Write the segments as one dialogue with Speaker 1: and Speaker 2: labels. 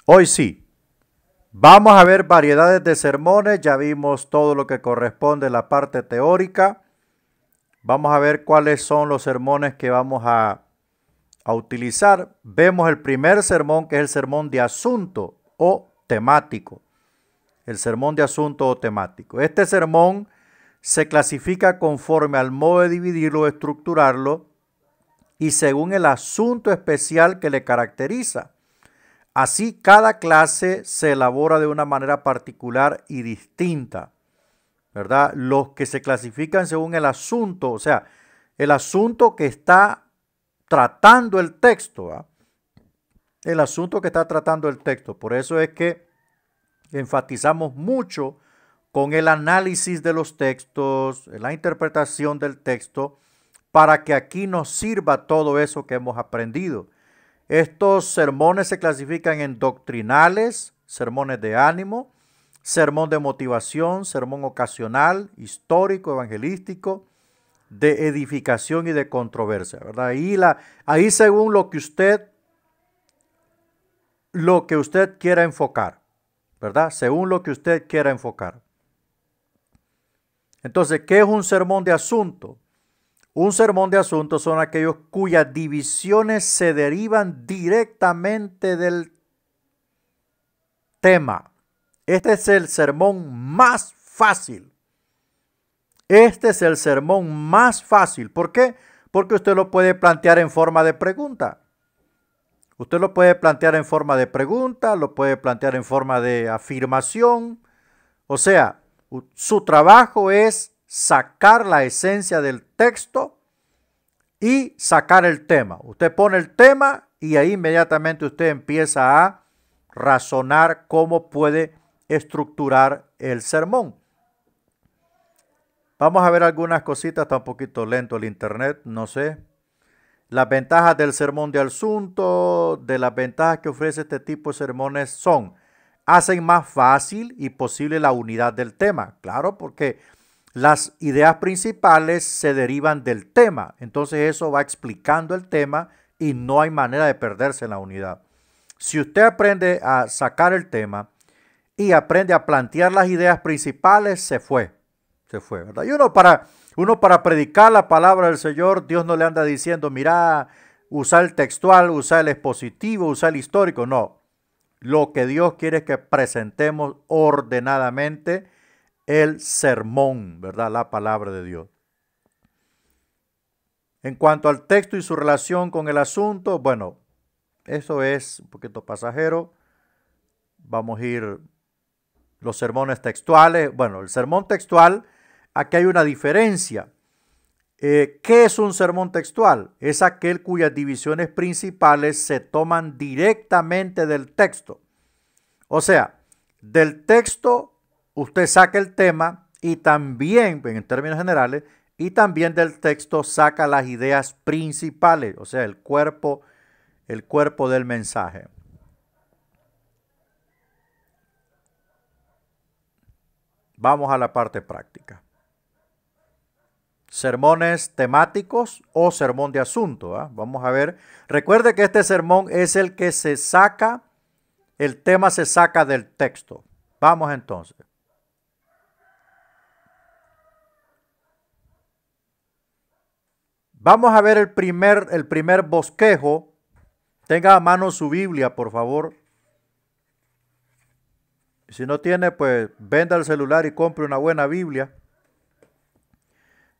Speaker 1: Hoy sí, vamos a ver variedades de sermones, ya vimos todo lo que corresponde a la parte teórica. Vamos a ver cuáles son los sermones que vamos a utilizar. Vemos el primer sermón, que es el sermón de asunto o temático. El sermón de asunto o temático. Este sermón se clasifica conforme al modo de dividirlo o estructurarlo y según el asunto especial que le caracteriza. Así, cada clase se elabora de una manera particular y distinta, ¿verdad? Los que se clasifican según el asunto, o sea, el asunto que está tratando el texto, ¿verdad? El asunto que está tratando el texto. Por eso es que enfatizamos mucho con el análisis de los textos, la interpretación del texto, para que aquí nos sirva todo eso que hemos aprendido. Estos sermones se clasifican en doctrinales, sermones de ánimo, sermón de motivación, sermón ocasional, histórico, evangelístico, de edificación y de controversia, ¿verdad? Ahí según lo que usted quiera enfocar, ¿verdad? Según lo que usted quiera enfocar. Entonces, ¿qué es un sermón de asunto? Un sermón de asunto son aquellos cuyas divisiones se derivan directamente del tema. Este es el sermón más fácil. Este es el sermón más fácil. ¿Por qué? Porque usted lo puede plantear en forma de pregunta. Usted lo puede plantear en forma de pregunta, lo puede plantear en forma de afirmación. O sea, su trabajo es sacar la esencia del texto y sacar el tema. Usted pone el tema y ahí inmediatamente usted empieza a razonar cómo puede estructurar el sermón. Vamos a ver algunas cositas, está un poquito lento el internet, no sé. Las ventajas del sermón de asunto, de las ventajas que ofrece este tipo de sermones son: hacen más fácil y posible la unidad del tema. Claro, porque las ideas principales se derivan del tema. Entonces eso va explicando el tema y no hay manera de perderse en la unidad. Si usted aprende a sacar el tema y aprende a plantear las ideas principales, se fue, ¿verdad? Y uno para predicar la palabra del Señor, Dios no le anda diciendo, mira, usa el textual, usa el expositivo, usa el histórico. No, lo que Dios quiere es que presentemos ordenadamente el sermón, ¿verdad? La palabra de Dios. En cuanto al texto y su relación con el asunto, bueno, eso es un poquito pasajero. Vamos a ir los sermones textuales. Bueno, el sermón textual, aquí hay una diferencia. ¿Qué es un sermón textual? Es aquel cuyas divisiones principales se toman directamente del texto. O sea, del texto usted saca el tema y también, en términos generales, y también del texto saca las ideas principales, o sea, el cuerpo del mensaje. Vamos a la parte práctica. Sermones temáticos o sermón de asunto, ¿eh? Vamos a ver. Recuerde que este sermón es el que se saca, el tema se saca del texto. Vamos entonces. Vamos a ver el primer bosquejo. Tenga a mano su Biblia, por favor. Si no tiene, pues venda el celular y compre una buena Biblia.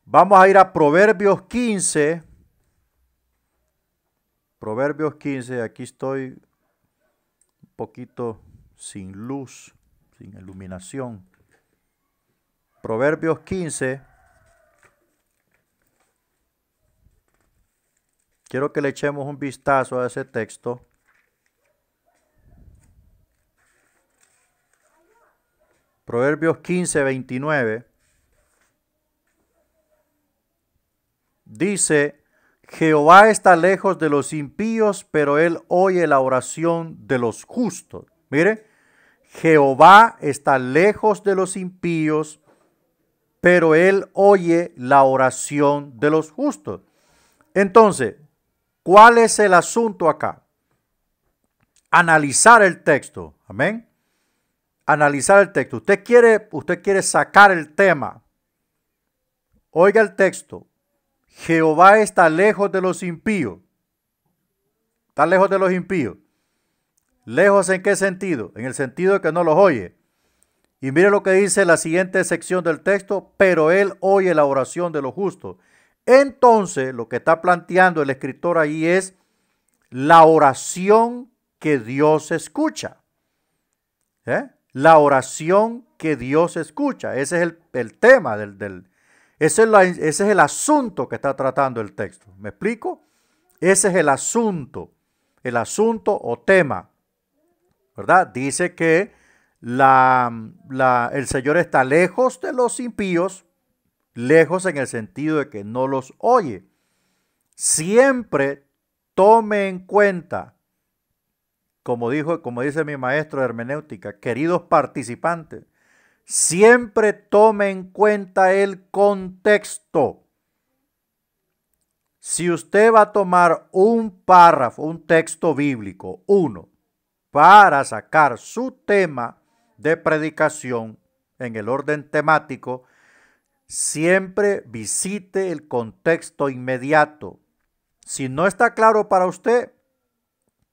Speaker 1: Vamos a ir a Proverbios 15. Proverbios 15, aquí estoy un poquito sin luz, sin iluminación. Proverbios 15. Quiero que le echemos un vistazo a ese texto. Proverbios 15, 29. Dice, Jehová está lejos de los impíos, pero él oye la oración de los justos. Mire, Jehová está lejos de los impíos, pero él oye la oración de los justos. Entonces, ¿cuál es el asunto acá? analizar el texto. Amén. Analizar el texto. Usted quiere sacar el tema. Oiga el texto. Jehová está lejos de los impíos. Está lejos de los impíos. ¿Lejos en qué sentido? En el sentido de que no los oye. Y mire lo que dice la siguiente sección del texto. Pero él oye la oración de los justos. Entonces, lo que está planteando el escritor ahí es la oración que Dios escucha. La oración que Dios escucha. Ese es el tema ese es el asunto que está tratando el texto. ¿Me explico? Ese es el asunto o tema, ¿verdad? Dice que el Señor está lejos de los impíos, lejos en el sentido de que no los oye. Siempre tome en cuenta, como dice mi maestro de hermenéutica, queridos participantes, siempre tome en cuenta el contexto. Si usted va a tomar un párrafo, un texto bíblico, para sacar su tema de predicación en el orden temático, siempre visite el contexto inmediato. Si no está claro para usted,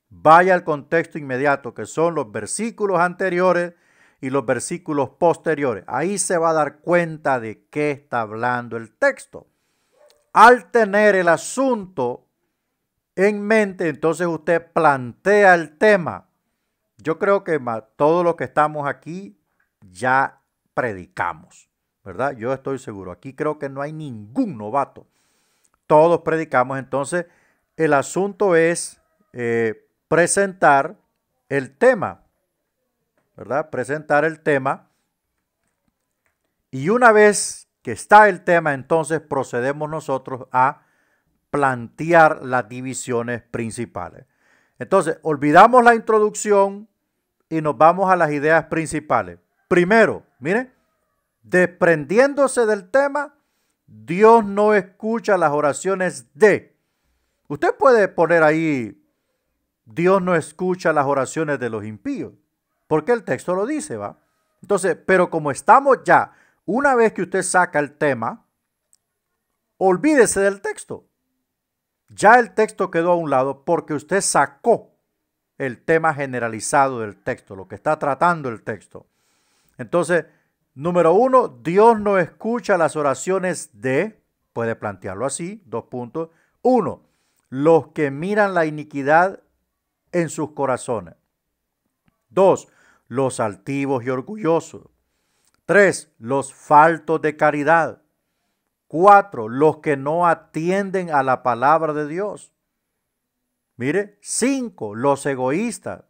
Speaker 1: vaya al contexto inmediato, que son los versículos anteriores y los versículos posteriores. Ahí se va a dar cuenta de qué está hablando el texto. Al tener el asunto en mente, entonces usted plantea el tema. Yo creo que todos los que estamos aquí ya predicamos, ¿verdad? Yo estoy seguro. Aquí creo que no hay ningún novato. Todos predicamos. Entonces, el asunto es presentar el tema, ¿verdad? Presentar el tema. Y una vez que está el tema, entonces procedemos nosotros a plantear las divisiones principales. Entonces, olvidamos la introducción y nos vamos a las ideas principales. Primero, mire, desprendiéndose del tema, Dios no escucha las oraciones de. Usted puede poner ahí, Dios no escucha las oraciones de los impíos, porque el texto lo dice, ¿va? Entonces, pero como estamos ya, una vez que usted saca el tema, olvídese del texto. Ya el texto quedó a un lado porque usted sacó el tema generalizado del texto, lo que está tratando el texto. Entonces, número 1, Dios no escucha las oraciones de, puede plantearlo así, 2 puntos. 1, los que miran la iniquidad en sus corazones. 2, los altivos y orgullosos. 3, los faltos de caridad. 4, los que no atienden a la palabra de Dios. Mire, 5, los egoístas.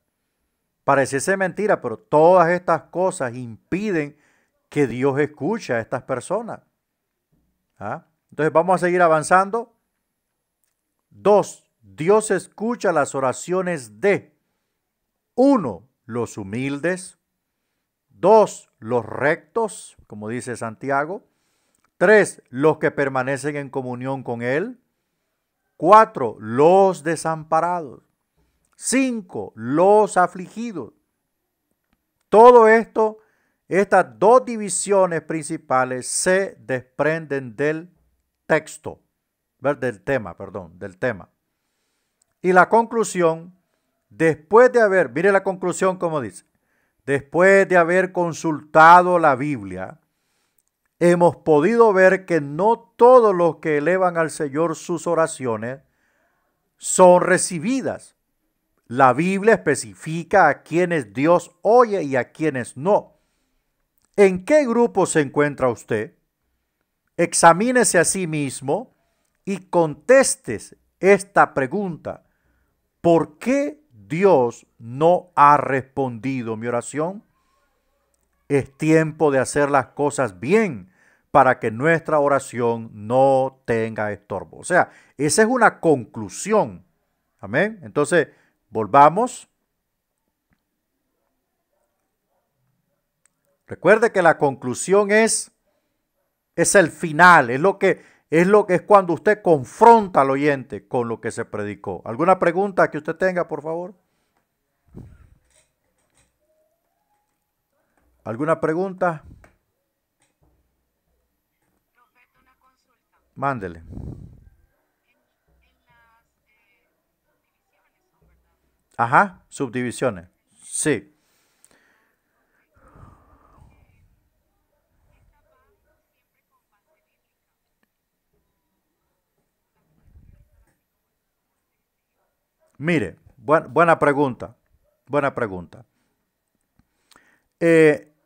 Speaker 1: Pareciese mentira, pero todas estas cosas impiden que Dios escuche a estas personas. Entonces vamos a seguir avanzando. 2, Dios escucha las oraciones de 1, los humildes. 2, los rectos, como dice Santiago. 3, los que permanecen en comunión con Él. 4, los desamparados. 5, los afligidos. Todo esto, estas dos divisiones principales se desprenden del texto, del tema. Y la conclusión, después de haber, mire la conclusión como dice, después de haber consultado la Biblia, hemos podido ver que no todos los que elevan al Señor sus oraciones son recibidas. La Biblia especifica a quienes Dios oye y a quienes no. ¿En qué grupo se encuentra usted? Examínese a sí mismo y conteste esta pregunta. ¿Por qué Dios no ha respondido mi oración? Es tiempo de hacer las cosas bien para que nuestra oración no tenga estorbo. O sea, esa es una conclusión. Amén. Entonces, volvamos. Recuerde que la conclusión es el final, es lo que es cuando usted confronta al oyente con lo que se predicó. ¿Alguna pregunta que usted tenga, por favor? ¿Alguna pregunta? Mándele. Ajá, subdivisiones. Sí. Mire, buena pregunta. Buena pregunta.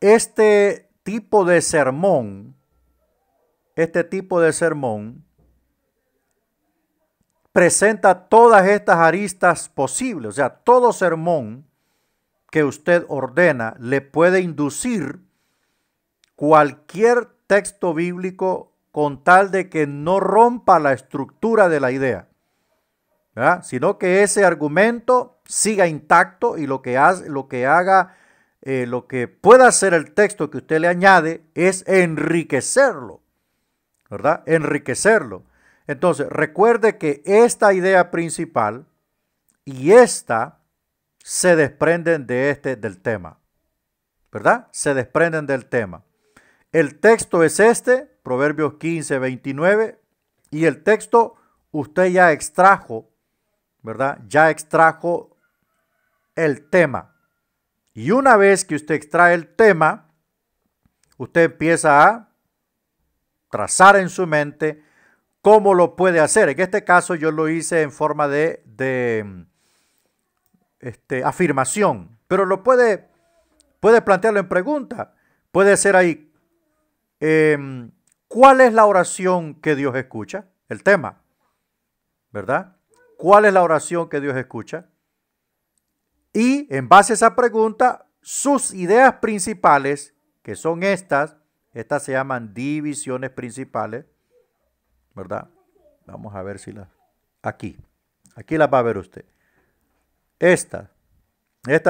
Speaker 1: Este tipo de sermón, presenta todas estas aristas posibles. O sea, todo sermón que usted ordena le puede inducir cualquier texto bíblico con tal de que no rompa la estructura de la idea, ¿verdad? Sino que ese argumento siga intacto y lo que pueda hacer el texto que usted le añade es enriquecerlo, ¿verdad? Enriquecerlo. Entonces, recuerde que esta idea principal y esta se desprenden del tema, ¿verdad? Se desprenden del tema. El texto es Proverbios 15, 29, y el texto usted ya extrajo, ¿verdad? Ya extrajo el tema. Y una vez que usted extrae el tema, usted empieza a trazar en su mente cómo lo puede hacer. En este caso yo lo hice en forma de afirmación, pero puede plantearlo en pregunta. Puede ser ahí, ¿cuál es la oración que Dios escucha? El tema, ¿verdad? ¿Cuál es la oración que Dios escucha? Y en base a esa pregunta, sus ideas principales, que son estas se llaman divisiones principales, ¿verdad? Vamos a ver si aquí las va a ver usted. Estas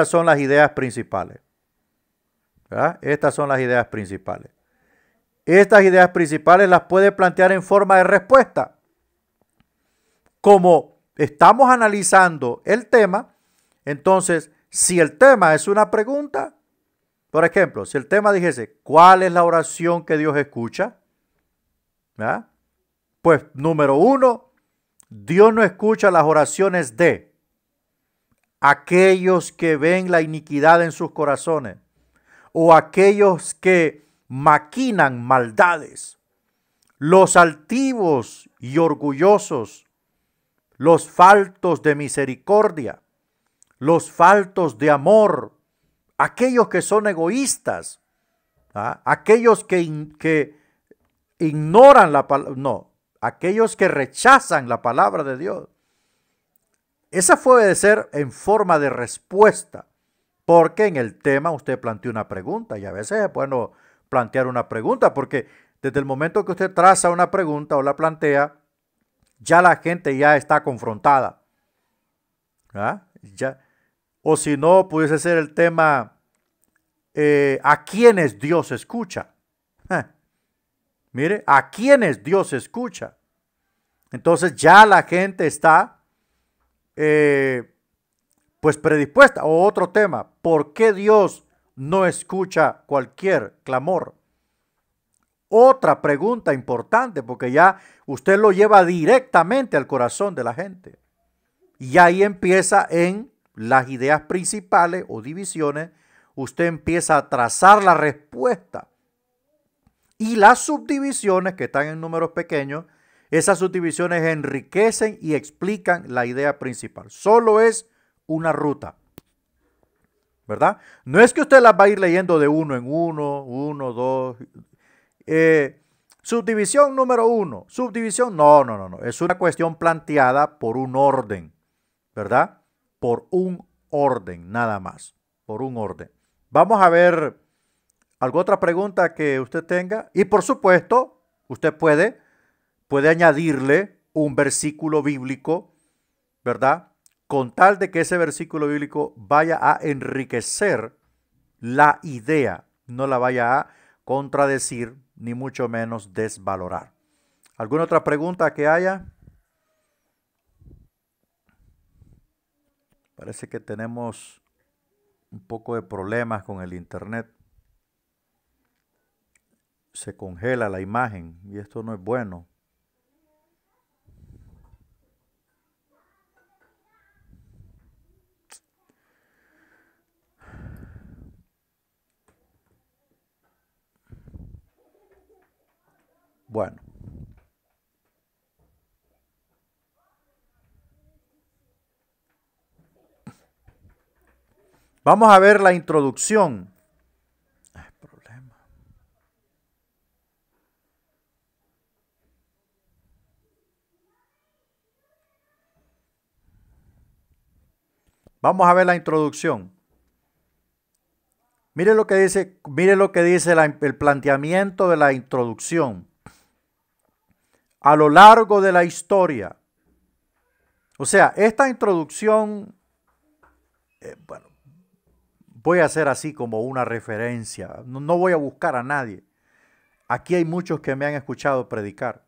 Speaker 1: son las ideas principales, ¿verdad? Estas son las ideas principales. Estas ideas principales las puede plantear en forma de respuesta. Como estamos analizando el tema, entonces, si el tema es una pregunta, por ejemplo, si el tema dijese, ¿cuál es la oración que Dios escucha? ¿Verdad? Pues, número 1, Dios no escucha las oraciones de aquellos que ven la iniquidad en sus corazones o aquellos que maquinan maldades, los altivos y orgullosos, los faltos de misericordia, los faltos de amor, aquellos que son egoístas, ¿ah? Aquellos que ignoran la palabra, no, aquellos que rechazan la palabra de Dios. Esa puede ser en forma de respuesta, porque en el tema usted plantea una pregunta y a veces es bueno plantear una pregunta, porque desde el momento que usted traza una pregunta o la plantea, ya la gente ya está confrontada. ¿Ah? Ya. O si no, pudiese ser el tema, ¿a quiénes Dios escucha? Mire, ¿a quiénes Dios escucha? Entonces ya la gente está pues predispuesta. O otro tema, ¿por qué Dios no escucha cualquier clamor? Otra pregunta importante, porque ya usted lo lleva directamente al corazón de la gente. Y ahí empieza en las ideas principales o divisiones, usted empieza a trazar la respuesta. Y las subdivisiones que están en números pequeños, esas subdivisiones enriquecen y explican la idea principal. Solo es una ruta, ¿verdad? No es que usted las va a ir leyendo de uno en uno, dos. Subdivisión número 1, subdivisión, no. Es una cuestión planteada por un orden, ¿verdad? Por un orden, nada más, por un orden. Vamos a ver alguna otra pregunta que usted tenga. Y por supuesto, usted puede añadirle un versículo bíblico, ¿verdad? Con tal de que ese versículo bíblico vaya a enriquecer la idea, no la vaya a contradecir, ni mucho menos desvalorar. ¿Alguna otra pregunta que haya? Parece que tenemos un poco de problemas con el internet. se congela la imagen y esto no es bueno. Bueno. Vamos a ver la introducción. Vamos a ver la introducción. Mire lo que dice el planteamiento de la introducción. A lo largo de la historia. O sea, esta introducción, bueno, voy a hacer así como una referencia. No voy a buscar a nadie. Aquí hay muchos que me han escuchado predicar.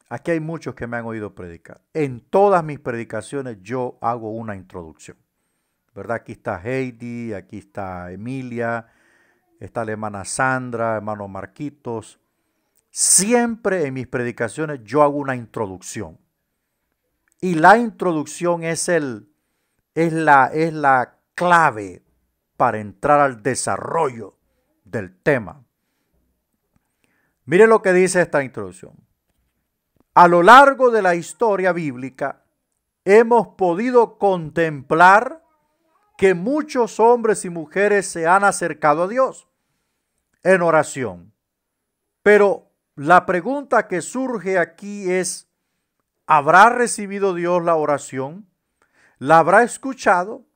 Speaker 1: Aquí hay muchos que me han oído predicar. En todas mis predicaciones yo hago una introducción. ¿Verdad? Aquí está Heidi, aquí está Emilia, está la hermana Sandra, hermano Marquitos. Siempre en mis predicaciones yo hago una introducción. Y la introducción es la clave para entrar al desarrollo del tema. Mire lo que dice esta introducción. A lo largo de la historia bíblica hemos podido contemplar que muchos hombres y mujeres se han acercado a Dios en oración. Pero la pregunta que surge aquí es, ¿habrá recibido Dios la oración? ¿La habrá escuchado?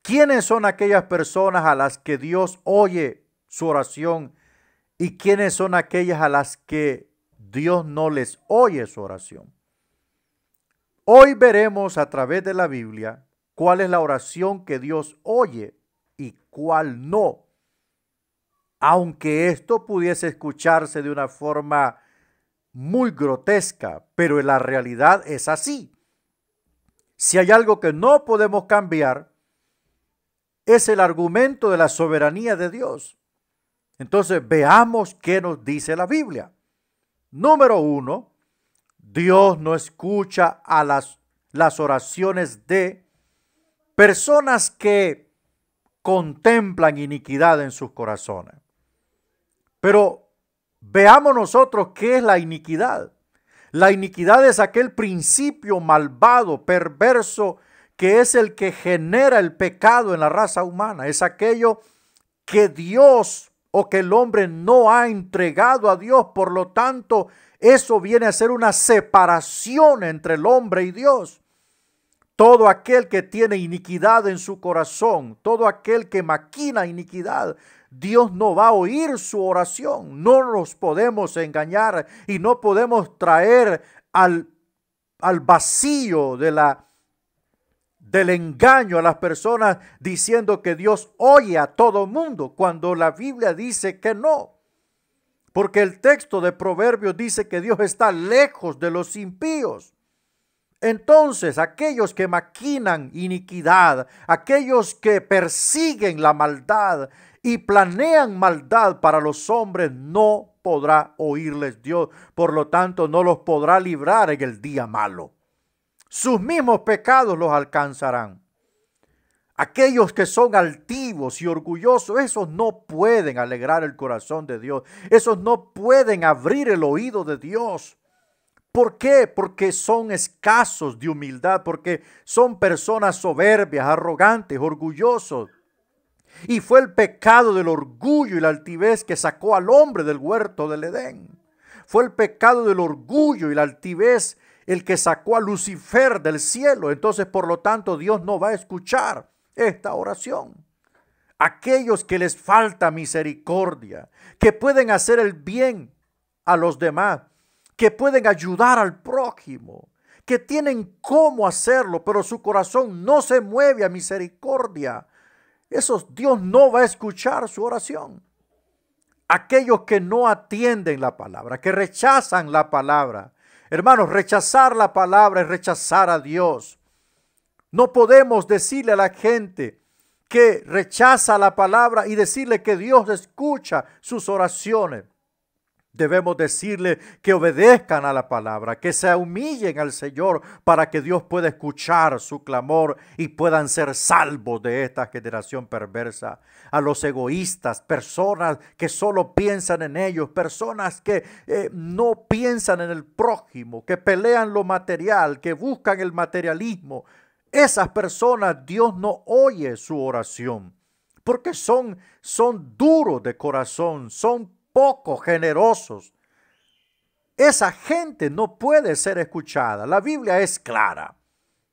Speaker 1: ¿Quiénes son aquellas personas a las que Dios oye su oración y quiénes son aquellas a las que Dios no les oye su oración? Hoy veremos a través de la Biblia cuál es la oración que Dios oye y cuál no. Aunque esto pudiese escucharse de una forma muy grotesca, pero en la realidad es así. Si hay algo que no podemos cambiar, es el argumento de la soberanía de Dios. Entonces veamos qué nos dice la Biblia. Número 1, Dios no escucha a las oraciones de personas que contemplan iniquidad en sus corazones. Pero veamos nosotros qué es la iniquidad. La iniquidad es aquel principio malvado, perverso, que es el que genera el pecado en la raza humana. Es aquello que Dios o que el hombre no ha entregado a Dios. Por lo tanto, eso viene a ser una separación entre el hombre y Dios. Todo aquel que tiene iniquidad en su corazón, todo aquel que maquina iniquidad, Dios no va a oír su oración. No nos podemos engañar y no podemos traer al vacío del engaño a las personas diciendo que Dios oye a todo mundo cuando la Biblia dice que no. Porque el texto de Proverbios dice que Dios está lejos de los impíos. Entonces, aquellos que maquinan iniquidad, aquellos que persiguen la maldad y planean maldad para los hombres, no podrá oírles Dios. Por lo tanto, no los podrá librar en el día malo. Sus mismos pecados los alcanzarán. Aquellos que son altivos y orgullosos, esos no pueden alegrar el corazón de Dios. Esos no pueden abrir el oído de Dios. ¿Por qué? Porque son escasos de humildad, porque son personas soberbias, arrogantes, orgullosos. Y fue el pecado del orgullo y la altivez que sacó al hombre del huerto del Edén. Fue el pecado del orgullo y la altivez el que sacó a Lucifer del cielo. Entonces, por lo tanto, Dios no va a escuchar esta oración. Aquellos que les falta misericordia, que pueden hacer el bien a los demás, que pueden ayudar al prójimo, que tienen cómo hacerlo, pero su corazón no se mueve a misericordia. Esos Dios no va a escuchar su oración. Aquellos que no atienden la palabra, que rechazan la palabra. Hermanos, rechazar la palabra es rechazar a Dios. No podemos decirle a la gente que rechaza la palabra y decirle que Dios escucha sus oraciones. Debemos decirle que obedezcan a la palabra, que se humillen al Señor para que Dios pueda escuchar su clamor y puedan ser salvos de esta generación perversa. A los egoístas, personas que solo piensan en ellos, personas que no piensan en el prójimo, que pelean lo material, que buscan el materialismo. Esas personas Dios no oye su oración porque son duros de corazón, son poco generosos. Esa gente no puede ser escuchada. La Biblia es clara.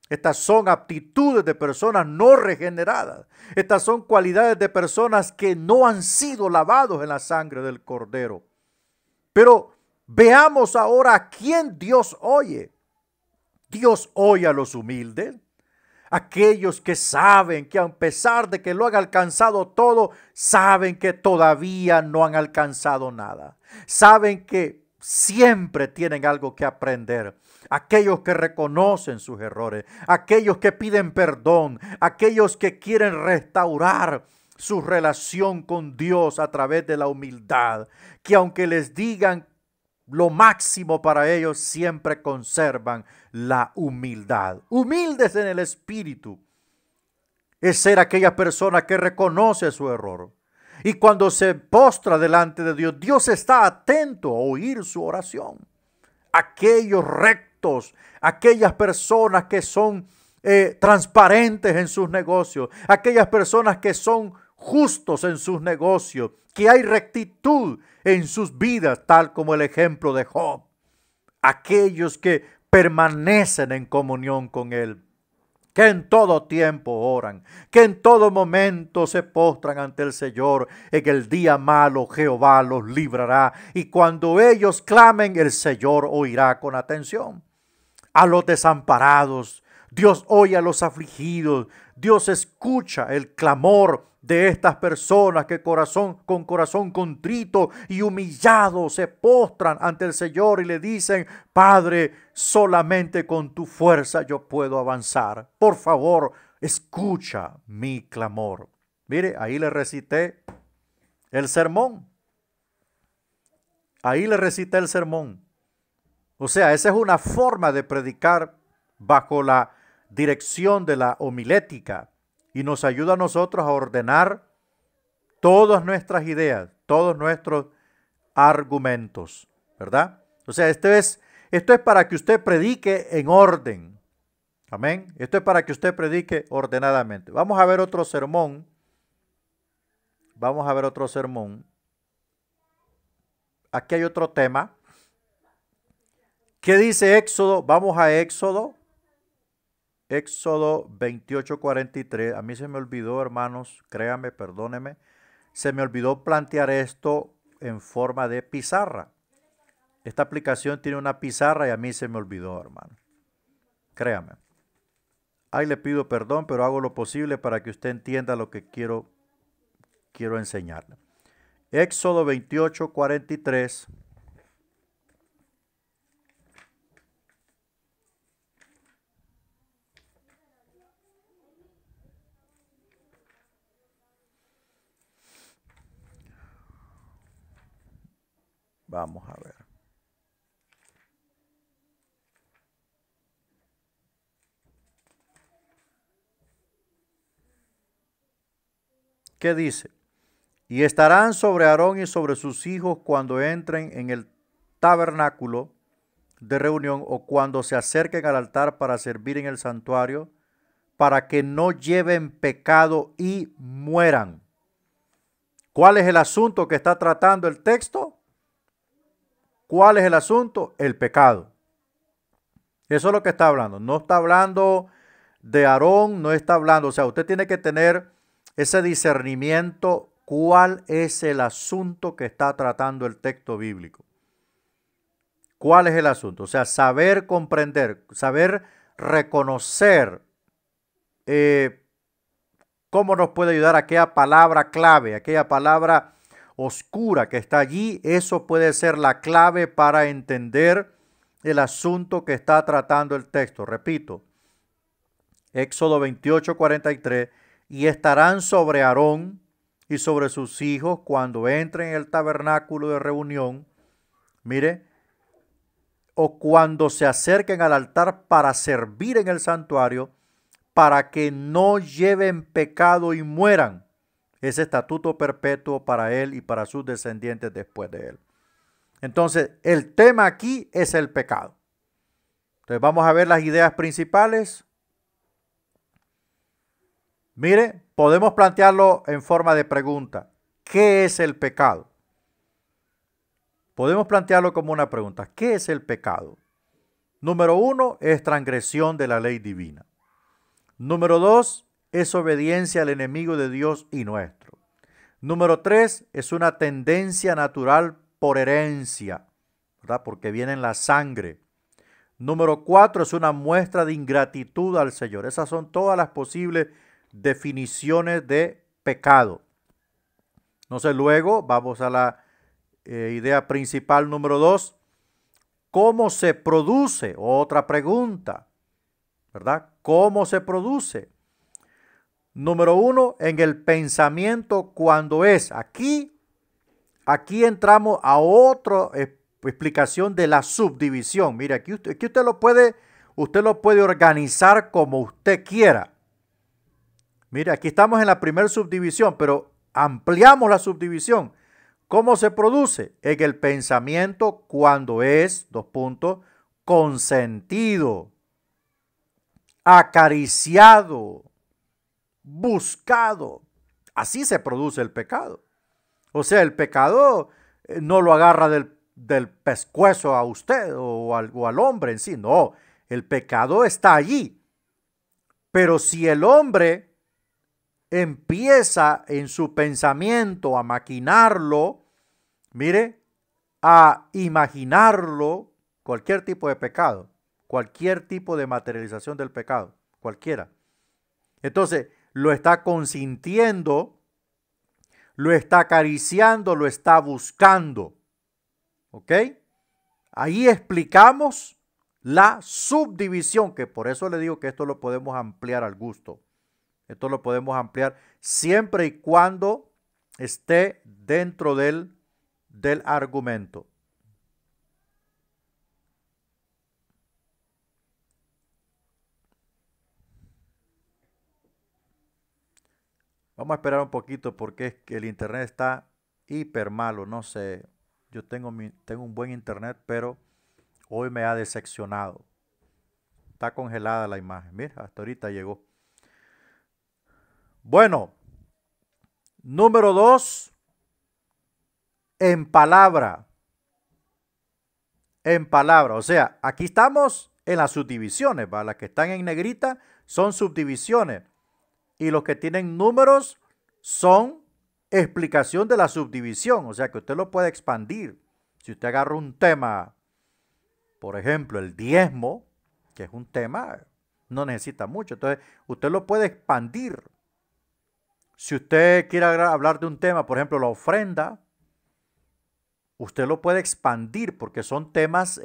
Speaker 1: Estas son aptitudes de personas no regeneradas. Estas son cualidades de personas que no han sido lavados en la sangre del Cordero. Pero veamos ahora a quién Dios oye. Dios oye a los humildes. Aquellos que saben que a pesar de que lo han alcanzado todo, saben que todavía no han alcanzado nada. Saben que siempre tienen algo que aprender. Aquellos que reconocen sus errores, aquellos que piden perdón, aquellos que quieren restaurar su relación con Dios a través de la humildad, que aunque les digan lo máximo para ellos, siempre conservan la humildad. Humildes en el espíritu es ser aquella persona que reconoce su error. Y cuando se postra delante de Dios, Dios está atento a oír su oración. Aquellos rectos, aquellas personas que son transparentes en sus negocios, aquellas personas que son justos en sus negocios, que hay rectitud en sus vidas, tal como el ejemplo de Job. Aquellos que permanecen en comunión con Él, que en todo tiempo oran, que en todo momento se postran ante el Señor. En el día malo Jehová los librará, y cuando ellos clamen, el Señor oirá con atención. A los desamparados, Dios oye a los afligidos, Dios escucha el clamor de estas personas que con corazón contrito y humillado se postran ante el Señor y le dicen: Padre, solamente con tu fuerza yo puedo avanzar. Por favor, escucha mi clamor. Mire, ahí le recité el sermón. Ahí le recité el sermón. O sea, esa es una forma de predicar bajo la dirección de la homilética. Y nos ayuda a nosotros a ordenar todas nuestras ideas, todos nuestros argumentos, ¿verdad? O sea, esto es para que usted predique en orden. Amén. Esto es para que usted predique ordenadamente. Vamos a ver otro sermón. Vamos a ver otro sermón. Aquí hay otro tema. ¿Qué dice Éxodo? Vamos a Éxodo. Éxodo 28:43. A mí se me olvidó, hermanos, créame, perdóneme. Se me olvidó plantear esto en forma de pizarra. Esta aplicación tiene una pizarra y a mí se me olvidó, hermano. Créame. Ahí le pido perdón, pero hago lo posible para que usted entienda lo que quiero enseñarle. Éxodo 28:43. Vamos a ver. ¿Qué dice? Y estarán sobre Aarón y sobre sus hijos cuando entren en el tabernáculo de reunión o cuando se acerquen al altar para servir en el santuario, para que no lleven pecado y mueran. ¿Cuál es el asunto que está tratando el texto? ¿Cuál es el asunto? El pecado. Eso es lo que está hablando. No está hablando de Aarón, no está hablando. O sea, usted tiene que tener ese discernimiento. ¿Cuál es el asunto que está tratando el texto bíblico? ¿Cuál es el asunto? O sea, saber comprender, saber reconocer cómo nos puede ayudar aquella palabra clave, aquella palabra oscura que está allí. Eso puede ser la clave para entender el asunto que está tratando el texto. Repito, Éxodo 28:43. y estarán sobre Aarón y sobre sus hijos cuando entren en el tabernáculo de reunión, mire, o cuando se acerquen al altar para servir en el santuario, para que no lleven pecado y mueran. Es estatuto perpetuo para él y para sus descendientes después de él. Entonces, el tema aquí es el pecado. Entonces, vamos a ver las ideas principales. Mire, podemos plantearlo en forma de pregunta. ¿Qué es el pecado? Podemos plantearlo como una pregunta. ¿Qué es el pecado? Número 1 es transgresión de la ley divina. Número 2 es obediencia al enemigo de Dios y nuestro. Número 3 es una tendencia natural por herencia, ¿verdad? Porque viene en la sangre. Número 4 es una muestra de ingratitud al Señor. Esas son todas las posibles definiciones de pecado. Entonces luego vamos a la idea principal número 2. ¿Cómo se produce? Otra pregunta, ¿verdad? ¿Cómo se produce? Número 1, en el pensamiento cuando es. Aquí entramos a otra explicación de la subdivisión. Mire, aquí usted lo puede organizar como usted quiera. Mire, aquí estamos en la primera subdivisión, pero ampliamos la subdivisión. ¿Cómo se produce? En el pensamiento cuando es, consentido, acariciado, buscado. Así se produce el pecado. O sea, el pecado no lo agarra del pescuezo a usted o al hombre en sí. No, el pecado está allí. Pero si el hombre empieza en su pensamiento a maquinarlo, mire, a imaginarlo, cualquier tipo de pecado, cualquier tipo de materialización del pecado, cualquiera. Entonces, lo está consintiendo, lo está acariciando, lo está buscando. ¿Ok? Ahí explicamos la subdivisión, que por eso le digo que esto lo podemos ampliar al gusto. Esto lo podemos ampliar siempre y cuando esté dentro del argumento. Vamos a esperar un poquito porque es que el internet está hiper malo. No sé, yo tengo un buen internet, pero hoy me ha decepcionado. Está congelada la imagen. Mira, hasta ahorita llegó. Bueno, número 2, en palabra. En palabra, o sea, aquí estamos en las subdivisiones, ¿va? Las que están en negrita son subdivisiones y los que tienen números son explicación de la subdivisión, o sea que usted lo puede expandir. Si usted agarra un tema, por ejemplo, el diezmo, que es un tema, no necesita mucho, entonces usted lo puede expandir. Si usted quiere hablar de un tema, por ejemplo, la ofrenda, usted lo puede expandir porque son temas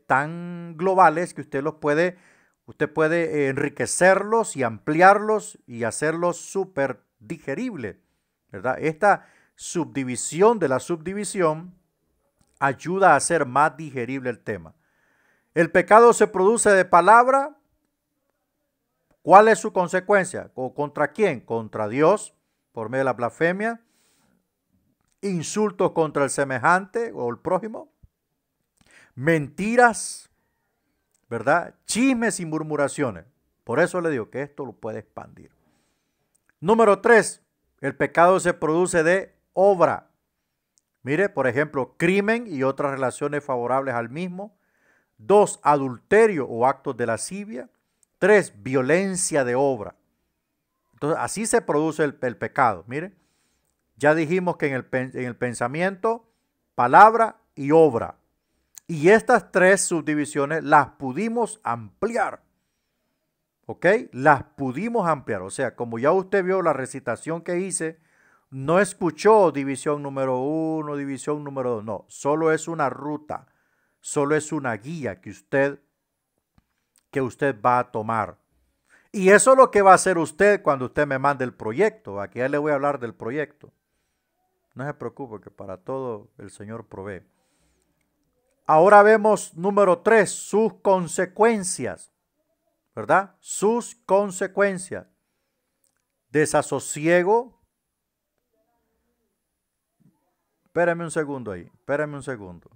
Speaker 1: tan globales que usted puede enriquecerlos y ampliarlos y hacerlos súper digeribles, ¿verdad? Esta subdivisión de la subdivisión ayuda a hacer más digerible el tema. El pecado se produce de palabra. ¿Cuál es su consecuencia? ¿Contra quién? Contra Dios, por medio de la blasfemia. Insultos contra el semejante o el prójimo, mentiras, ¿verdad? Chismes y murmuraciones. Por eso le digo que esto lo puede expandir. Número 3, el pecado se produce de obra. Mire, por ejemplo, crimen y otras relaciones favorables al mismo. 2, adulterio o actos de lascivia. 3, violencia de obra. Entonces, así se produce el pecado. Mire. Ya dijimos que en el pensamiento, palabra y obra. Y estas 3 subdivisiones las pudimos ampliar. ¿Ok? Las pudimos ampliar. O sea, como ya usted vio la recitación que hice, no escuchó división número 1, división número 2. No, solo es una ruta. Solo es una guía que usted va a tomar. Y eso es lo que va a hacer usted cuando usted me mande el proyecto. Aquí ya le voy a hablar del proyecto. No se preocupe que para todo el Señor provee. Ahora vemos número 3, sus consecuencias, ¿verdad? Sus consecuencias. Desasosiego. Espérame un segundo ahí, espérame un segundo.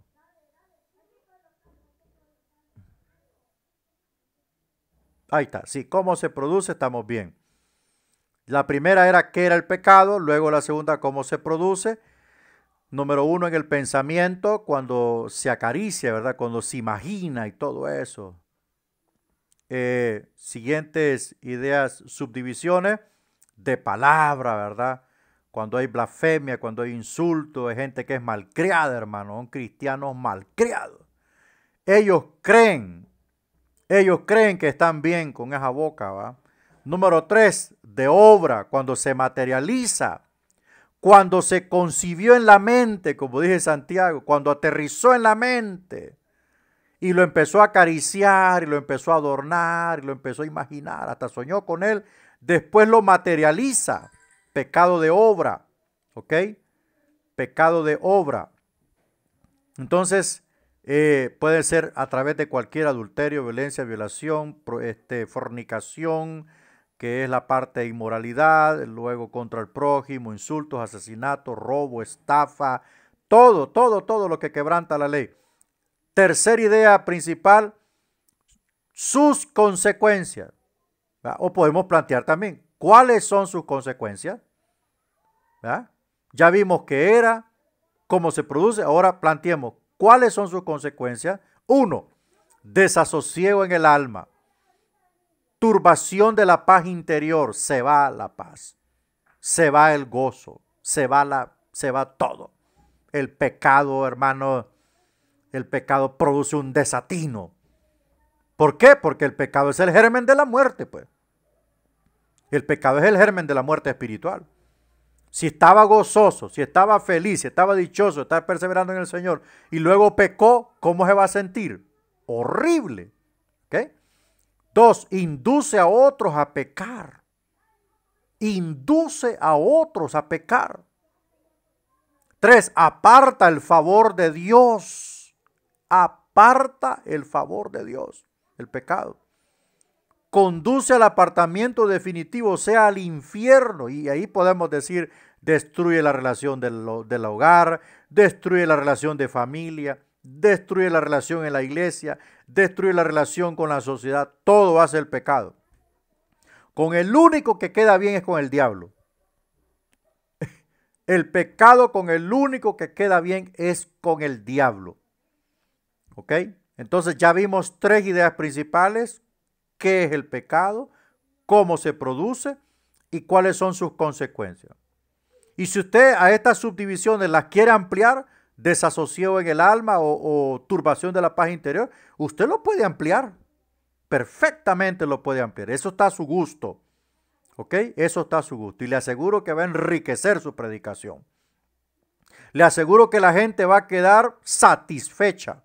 Speaker 1: Ahí está, sí, ¿cómo se produce? Estamos bien. La primera era qué era el pecado, luego la segunda cómo se produce. Número 1 en el pensamiento, cuando se acaricia, ¿verdad? Cuando se imagina y todo eso. Siguientes ideas, subdivisiones de palabra, ¿verdad? Cuando hay blasfemia, cuando hay insulto, hay gente que es malcriada, hermano, son cristianos malcriados. Ellos creen que están bien con esa boca, ¿va? Número 3, de obra, cuando se materializa, cuando se concibió en la mente, como dije Santiago, cuando aterrizó en la mente y lo empezó a acariciar y lo empezó a adornar y lo empezó a imaginar, hasta soñó con él, después lo materializa, pecado de obra, ¿ok? Pecado de obra. Entonces, puede ser a través de cualquier adulterio, violencia, violación, fornicación, que es la parte de inmoralidad, luego contra el prójimo, insultos, asesinatos, robo, estafa, todo lo que quebranta la ley. Tercera idea principal, sus consecuencias. ¿Verdad? O podemos plantear también, ¿cuáles son sus consecuencias? ¿Verdad? Ya vimos qué era, cómo se produce, ahora planteemos, ¿cuáles son sus consecuencias? 1. Desasosiego en el alma. Turbación de la paz interior, se va la paz, se va el gozo, se va todo. El pecado, hermano, el pecado produce un desatino. ¿Por qué? Porque el pecado es el germen de la muerte, pues. El pecado es el germen de la muerte espiritual. Si estaba gozoso, si estaba feliz, si estaba dichoso, estaba perseverando en el Señor y luego pecó, ¿cómo se va a sentir? Horrible. ¿Ok? 2, induce a otros a pecar. Induce a otros a pecar. 3, aparta el favor de Dios. Aparta el favor de Dios, el pecado. Conduce al apartamiento definitivo, o sea, al infierno. Y ahí podemos decir, destruye la relación del hogar, destruye la relación de familia, destruye la relación en la iglesia, destruye la relación con la sociedad, todo hace el pecado. Con el único que queda bien es con el diablo. El pecado con el único que queda bien es con el diablo. ¿Ok? Entonces ya vimos 3 ideas principales. ¿Qué es el pecado? ¿Cómo se produce? ¿Y cuáles son sus consecuencias? Y si usted a estas subdivisiones las quiere ampliar, desasosiego en el alma o turbación de la paz interior, usted lo puede ampliar. Perfectamente lo puede ampliar. Eso está a su gusto. ¿Ok? Eso está a su gusto. Y le aseguro que va a enriquecer su predicación. Le aseguro que la gente va a quedar satisfecha.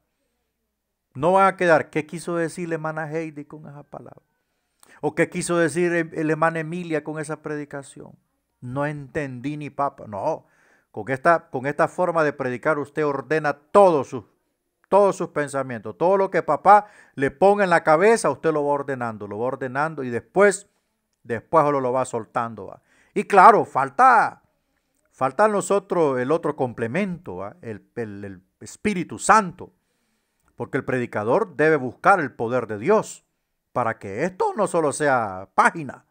Speaker 1: No van a quedar, ¿qué quiso decir la hermana Heidi con esa palabra? ¿O qué quiso decir la hermana Emilia con esa predicación? No entendí ni papa. No, con esta forma de predicar usted ordena todos sus pensamientos. Todo lo que papá le ponga en la cabeza, usted lo va ordenando y después lo va soltando. ¿Va? Y claro, falta a nosotros el otro complemento, ¿va? El Espíritu Santo. Porque el predicador debe buscar el poder de Dios para que esto no solo sea página,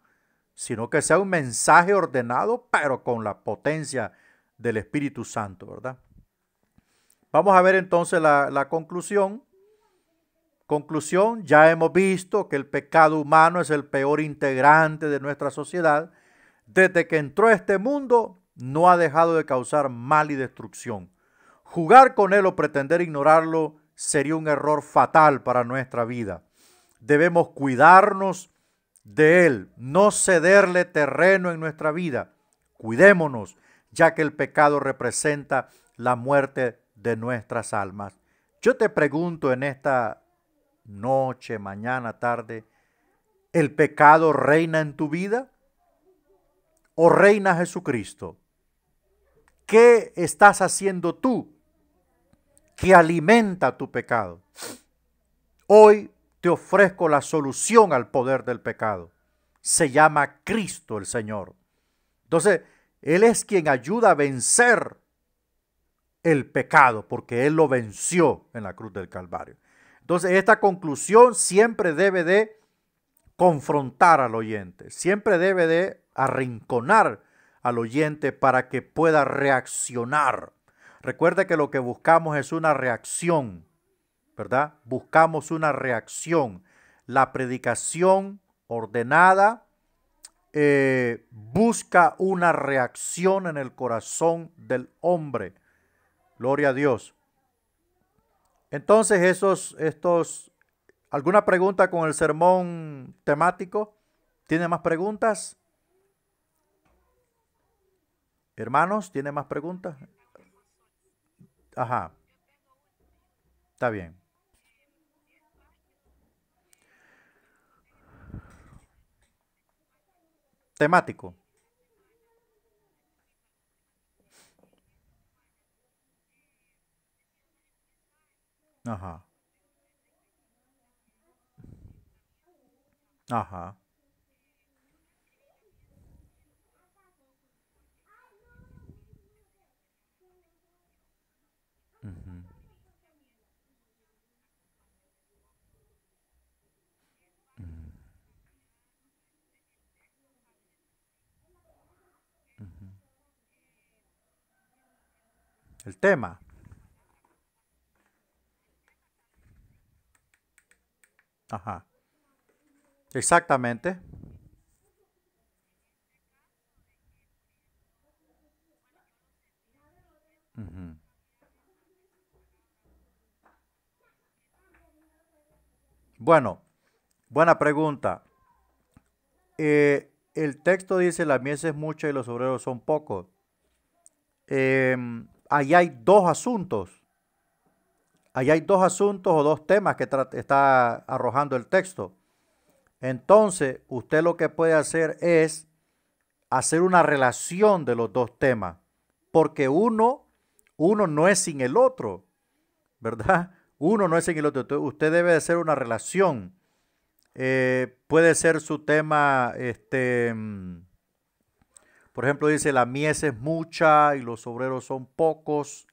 Speaker 1: sino que sea un mensaje ordenado, pero con la potencia del Espíritu Santo, ¿verdad? Vamos a ver entonces la conclusión. Conclusión, ya hemos visto que el pecado humano es el peor integrante de nuestra sociedad. Desde que entró a este mundo, no ha dejado de causar mal y destrucción. Jugar con él o pretender ignorarlo sería un error fatal para nuestra vida. Debemos cuidarnos de él, no cederle terreno en nuestra vida. Cuidémonos, ya que el pecado representa la muerte de nuestras almas. Yo te pregunto en esta noche, mañana, tarde, ¿El pecado reina en tu vida o reina Jesucristo? ¿Qué estás haciendo tú que alimenta tu pecado? Hoy te ofrezco la solución al poder del pecado. Se llama Cristo el Señor. Entonces, Él es quien ayuda a vencer el pecado, porque Él lo venció en la cruz del Calvario. Entonces, esta conclusión siempre debe de confrontar al oyente, siempre debe de arrinconar al oyente para que pueda reaccionar. Recuerde que lo que buscamos es una reacción, ¿verdad? Buscamos una reacción. La predicación ordenada busca una reacción en el corazón del hombre. Gloria a Dios. Entonces, ¿alguna pregunta con el sermón temático? ¿Tiene más preguntas? Hermanos, ¿tiene más preguntas? Ajá, está bien. Temático. Ajá, ajá. Ujú, ujú, ujú. El tema. Ajá. Exactamente. Ujú. Bueno, buena pregunta. El texto dice, la mies es mucha y los obreros son pocos. Ahí hay dos asuntos. Ahí hay dos asuntos o dos temas que está arrojando el texto. Entonces, usted lo que puede hacer es hacer una relación de los dos temas, porque uno no es sin el otro, ¿verdad? Uno no es sin el otro. Entonces, usted debe hacer una relación. Puede ser su tema, por ejemplo, dice, la mies es mucha y los obreros son pocos.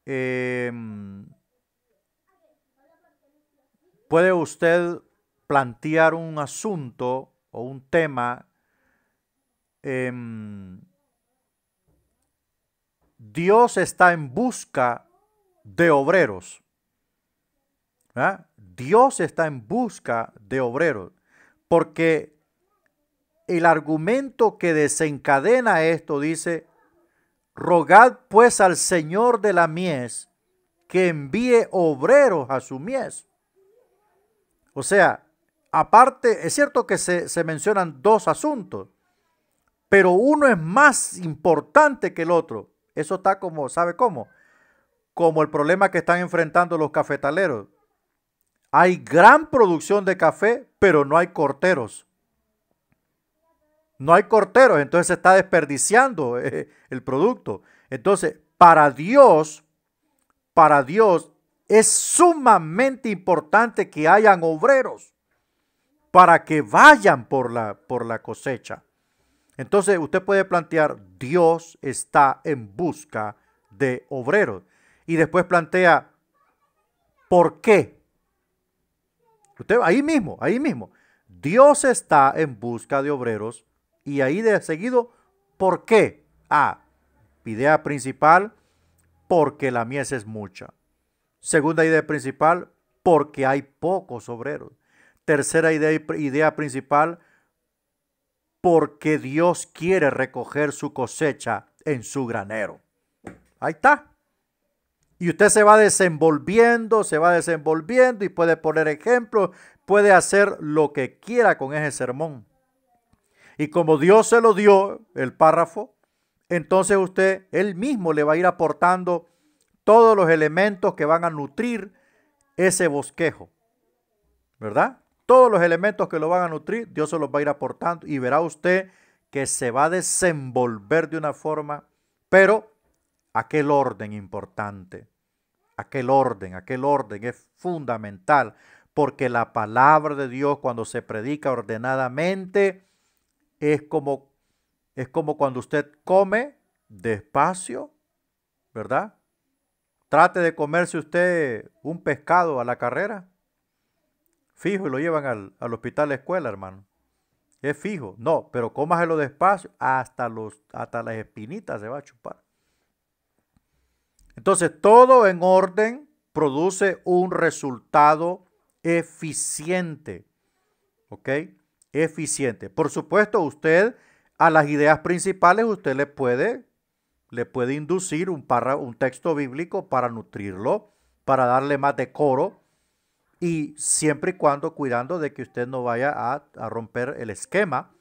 Speaker 1: Em, Puede usted plantear un asunto o un tema. em, Dios está en busca de obreros. ¿Ah? Dios está en busca de obreros. Porque el argumento que desencadena esto dice, rogad pues al Señor de la mies que envíe obreros a su mies. O sea, aparte, es cierto que se mencionan dos asuntos, pero uno es más importante que el otro. Eso está como, ¿sabe cómo? Como el problema que están enfrentando los cafetaleros. Hay gran producción de café, pero no hay corteros. No hay corteros, entonces se está desperdiciando el producto. Entonces, para Dios es sumamente importante que hayan obreros para que vayan por la cosecha. Entonces, usted puede plantear, Dios está en busca de obreros. Y después plantea, ¿por qué? Usted ahí mismo. Dios está en busca de obreros y ahí de seguido, ¿por qué? Idea principal, porque la mies es mucha. Segunda idea principal, porque hay pocos obreros. Tercera idea principal, porque Dios quiere recoger su cosecha en su granero. Ahí está. Y usted se va desenvolviendo y puede poner ejemplos, puede hacer lo que quiera con ese sermón. Y como Dios se lo dio, el párrafo, entonces él mismo le va a ir aportando todos los elementos que van a nutrir ese bosquejo, ¿verdad? todos los elementos que lo van a nutrir, Dios se los va a ir aportando y verá usted que se va a desenvolver de una forma, pero aquel orden importante, aquel orden es fundamental, porque la palabra de Dios cuando se predica ordenadamente es como cuando usted come despacio, ¿verdad? Trate de comerse usted un pescado a la carrera, fijo, y lo llevan al hospital de escuela, hermano. Es fijo. No, pero cómaselo despacio, hasta las espinitas se va a chupar. Entonces, todo en orden produce un resultado eficiente. ¿Ok? Eficiente. Por supuesto, usted a las ideas principales, usted le puede inducir un texto bíblico para nutrirlo, para darle más decoro, y siempre y cuando cuidando de que usted no vaya a romper el esquema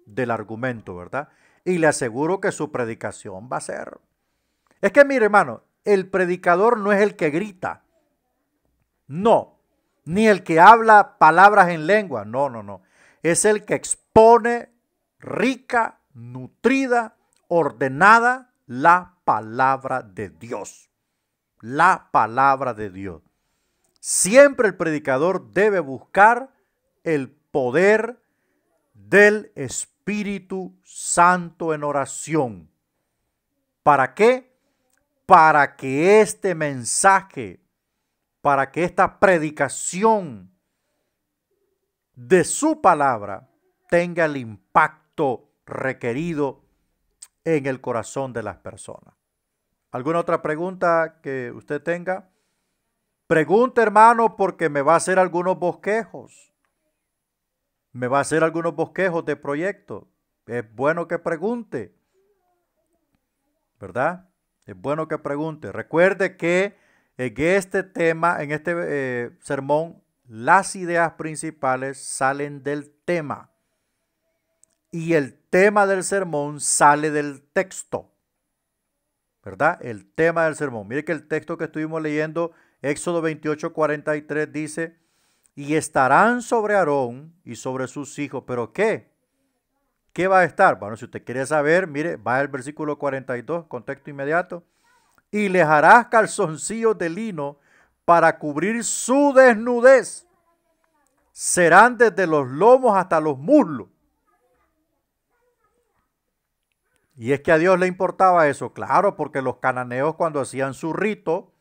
Speaker 1: del argumento, ¿verdad? Y le aseguro que su predicación va a ser. Es que mire, hermano, el predicador no es el que grita. No. Ni el que habla palabras en lengua. No, no, no. Es el que expone rica, nutrida, ordenada la palabra de Dios. La palabra de Dios. Siempre el predicador debe buscar el poder del Espíritu Santo en oración. ¿Para qué? Para que este mensaje, para que esta predicación de su palabra tenga el impacto requerido en el corazón de las personas. ¿Alguna otra pregunta que usted tenga? Pregunte, hermano, porque me va a hacer algunos bosquejos. Me va a hacer algunos bosquejos de proyecto. Es bueno que pregunte, ¿verdad? Es bueno que pregunte. Recuerde que en este tema, en este sermón, las ideas principales salen del tema. Y el tema del sermón sale del texto, ¿verdad? El tema del sermón. Mire que el texto que estuvimos leyendo, Éxodo 28:43 dice, y estarán sobre Aarón y sobre sus hijos. ¿Pero qué? ¿Qué va a estar? Bueno, si usted quiere saber, mire, va al versículo 42, contexto inmediato. Y les harás calzoncillos de lino para cubrir su desnudez. Serán desde los lomos hasta los muslos. Y es que a Dios le importaba eso, claro, porque los cananeos cuando hacían su rito,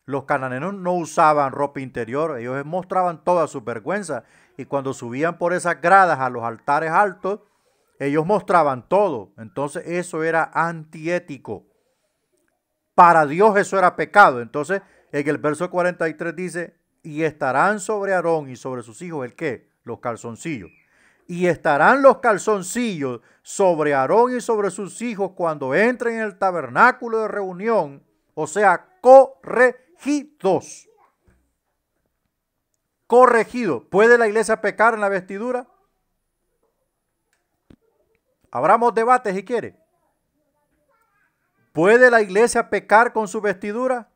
Speaker 1: los cananeos no usaban ropa interior, ellos mostraban toda su vergüenza. Y cuando subían por esas gradas a los altares altos, ellos mostraban todo. Entonces eso era antiético. Para Dios eso era pecado. Entonces en el verso 43 dice, y estarán sobre Aarón y sobre sus hijos, ¿el qué? Los calzoncillos. Y estarán los calzoncillos sobre Aarón y sobre sus hijos cuando entren en el tabernáculo de reunión, o sea, corregidos. Corregido. ¿Puede la iglesia pecar en la vestidura? Abramos debate si quiere. ¿Puede la iglesia pecar con su vestidura?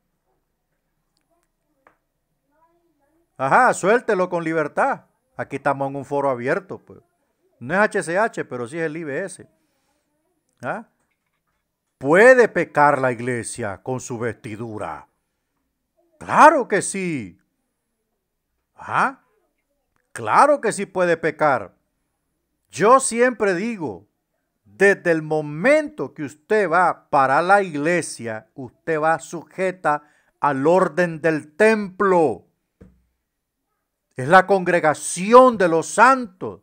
Speaker 1: Ajá, suéltelo con libertad. Aquí estamos en un foro abierto, pues. No es HCH, pero sí es el IBS. ¿Ah? ¿Puede pecar la iglesia con su vestidura? Claro que sí. ¿Ah? Claro que sí puede pecar. Yo siempre digo, desde el momento que usted va para la iglesia, usted va sujeta al orden del templo. Es la congregación de los santos.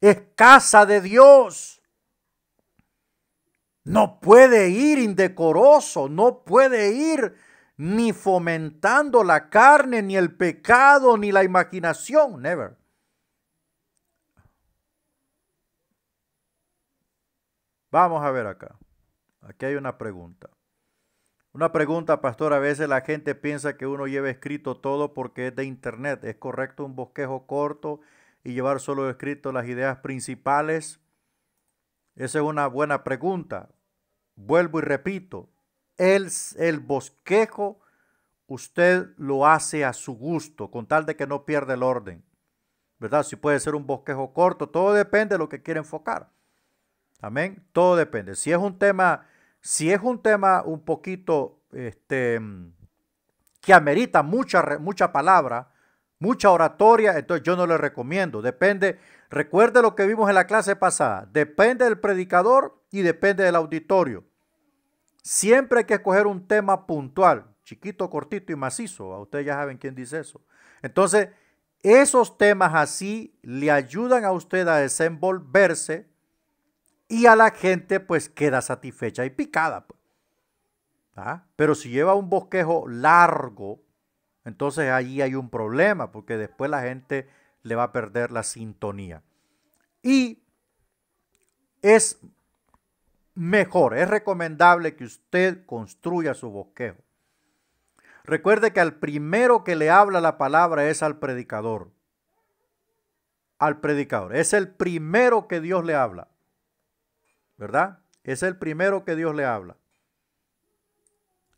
Speaker 1: Es casa de Dios. No puede ir indecoroso, no puede ir ni fomentando la carne, ni el pecado, ni la imaginación. Never. Vamos a ver acá. Aquí hay una pregunta. Una pregunta, pastor. A veces la gente piensa que uno lleva escrito todo porque es de internet. ¿Es correcto un bosquejo corto y llevar solo escrito las ideas principales? Esa es una buena pregunta. Vuelvo y repito. El bosquejo usted lo hace a su gusto, con tal de que no pierda el orden, ¿verdad? Si puede ser un bosquejo corto, todo depende de lo que quiera enfocar. Amén. Todo depende. Si es un tema un poquito que amerita mucha palabra, mucha oratoria, entonces yo no le recomiendo. Depende, recuerde lo que vimos en la clase pasada, depende del predicador y depende del auditorio. Siempre hay que escoger un tema puntual, chiquito, cortito y macizo. Ustedes ya saben quién dice eso. Entonces, esos temas así le ayudan a usted a desenvolverse y a la gente pues queda satisfecha y picada. Pues. ¿Ah? Pero si lleva un bosquejo largo, entonces allí hay un problema porque después la gente le va a perder la sintonía. Y es mejor, es recomendable que usted construya su bosquejo. Recuerde que al primero que le habla la palabra es al predicador. Al predicador. Es el primero que Dios le habla. ¿Verdad? Es el primero que Dios le habla.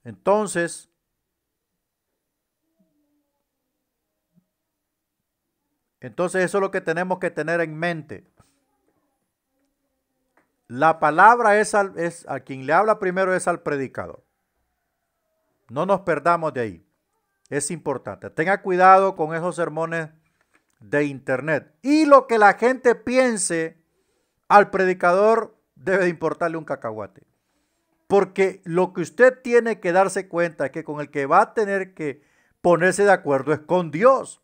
Speaker 1: Entonces, eso es lo que tenemos que tener en mente. La palabra es a quien le habla primero es al predicador. No nos perdamos de ahí. Es importante. Tenga cuidado con esos sermones de internet. Y lo que la gente piense, al predicador debe de importarle un cacahuate. Porque lo que usted tiene que darse cuenta es que con el que va a tener que ponerse de acuerdo es con Dios.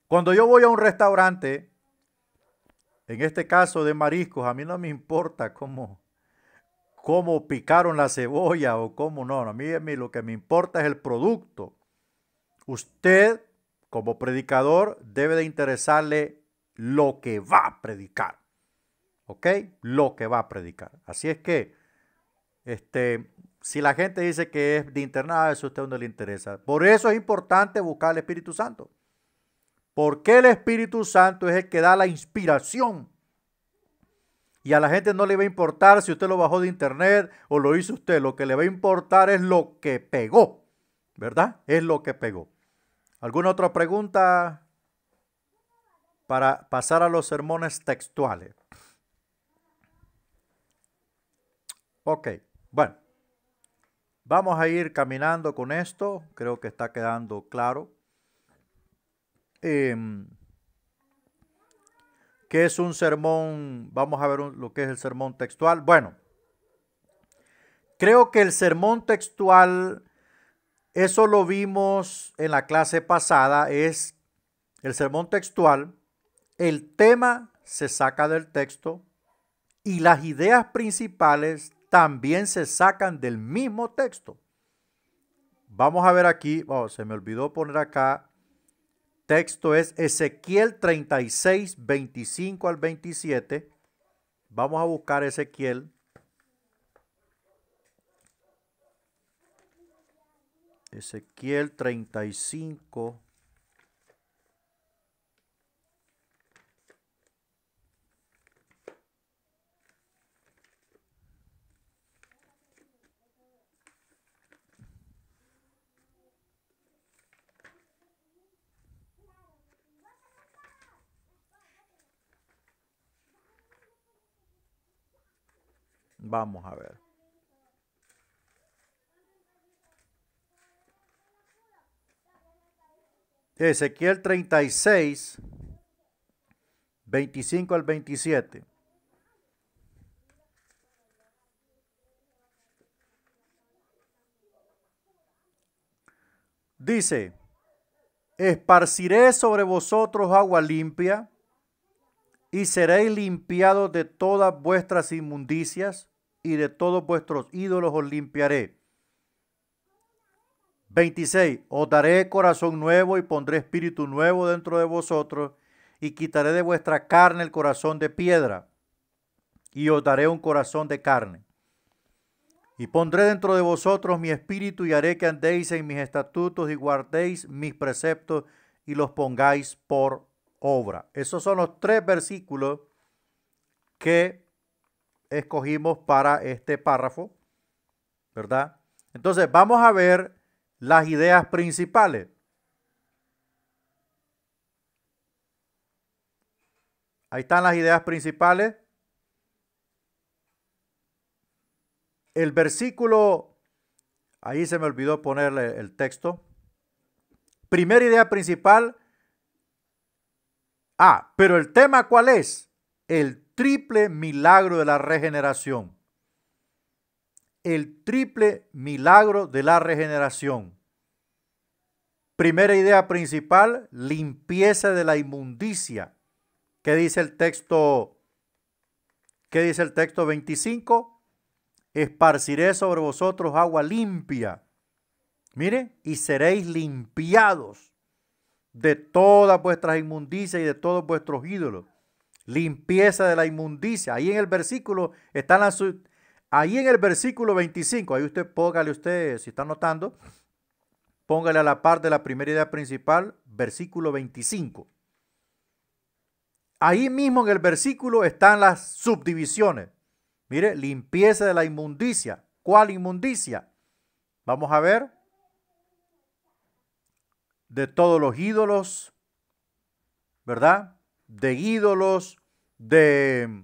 Speaker 1: Cuando yo voy a un restaurante, en este caso de mariscos, a mí no me importa cómo picaron la cebolla o cómo no. A mí lo que me importa es el producto. Usted, como predicador, debe de interesarle lo que va a predicar. ¿Ok? Lo que va a predicar. Así es que, si la gente dice que es de internet, eso a usted no le interesa. Por eso es importante buscar el Espíritu Santo. Porque el Espíritu Santo es el que da la inspiración. Y a la gente no le va a importar si usted lo bajó de internet o lo hizo usted. Lo que le va a importar es lo que pegó. ¿Verdad? Es lo que pegó. ¿Alguna otra pregunta para pasar a los sermones textuales? Ok, bueno. Vamos a ir caminando con esto. Creo que está quedando claro. ¿Qué es un sermón? Vamos a ver lo que es el sermón textual. Bueno, creo que el sermón textual, eso lo vimos en la clase pasada, es el sermón textual. El tema se saca del texto y las ideas principales también se sacan del mismo texto. Vamos a ver aquí, se me olvidó poner acá, texto es Ezequiel 36, 25 al 27. Vamos a buscar Ezequiel. Ezequiel 35. Vamos a ver. Ezequiel 36, 25 al 27. Dice, esparciré sobre vosotros agua limpia y seréis limpiados de todas vuestras inmundicias y de todos vuestros ídolos os limpiaré. 26. Os daré corazón nuevo y pondré espíritu nuevo dentro de vosotros y quitaré de vuestra carne el corazón de piedra y os daré un corazón de carne. Y pondré dentro de vosotros mi espíritu y haré que andéis en mis estatutos y guardéis mis preceptos y los pongáis por obra. Esos son los 3 versículos que escogimos para este párrafo, ¿verdad? Entonces vamos a ver las ideas principales. Ahí están las ideas principales. El versículo, ahí se me olvidó ponerle el texto. Primera idea principal. Pero el tema, ¿cuál es? El triple milagro de la regeneración. El triple milagro de la regeneración. Primera idea principal, limpieza de la inmundicia. ¿Qué dice el texto? ¿Qué dice el texto 25? Esparciré sobre vosotros agua limpia. Mire, y seréis limpiados de todas vuestras inmundicias y de todos vuestros ídolos. Limpieza de la inmundicia. Ahí en el versículo están ahí en el versículo 25. Ahí póngale usted, si está notando, póngale a la par de la primera idea principal, versículo 25. Ahí mismo en el versículo están las subdivisiones. Mire, limpieza de la inmundicia. ¿Cuál inmundicia? Vamos a ver. De todos los ídolos, ¿verdad? De ídolos, de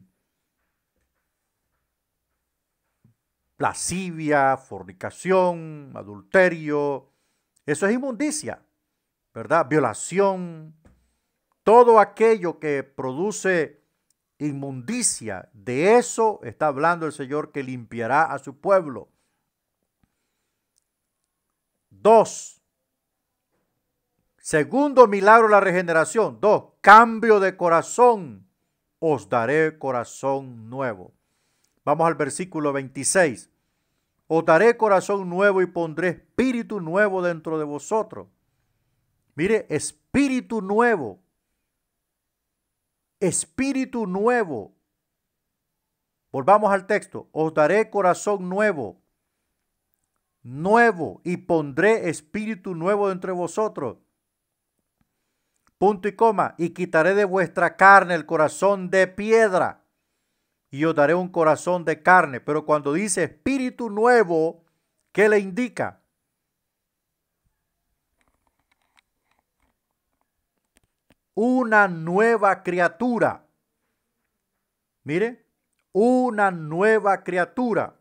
Speaker 1: lascivia, fornicación, adulterio. Eso es inmundicia, ¿verdad? Violación. Todo aquello que produce inmundicia, de eso está hablando el Señor, que limpiará a su pueblo. 2. Segundo milagro de la regeneración. 2. Cambio de corazón. Os daré corazón nuevo. Vamos al versículo 26. Os daré corazón nuevo y pondré espíritu nuevo dentro de vosotros. Mire, espíritu nuevo. Espíritu nuevo. Volvamos al texto. Os daré corazón nuevo. Nuevo, y pondré espíritu nuevo dentro de vosotros. Punto y coma. Y quitaré de vuestra carne el corazón de piedra, y os daré un corazón de carne. Pero cuando dice espíritu nuevo, ¿qué le indica? Una nueva criatura. Mire, una nueva criatura.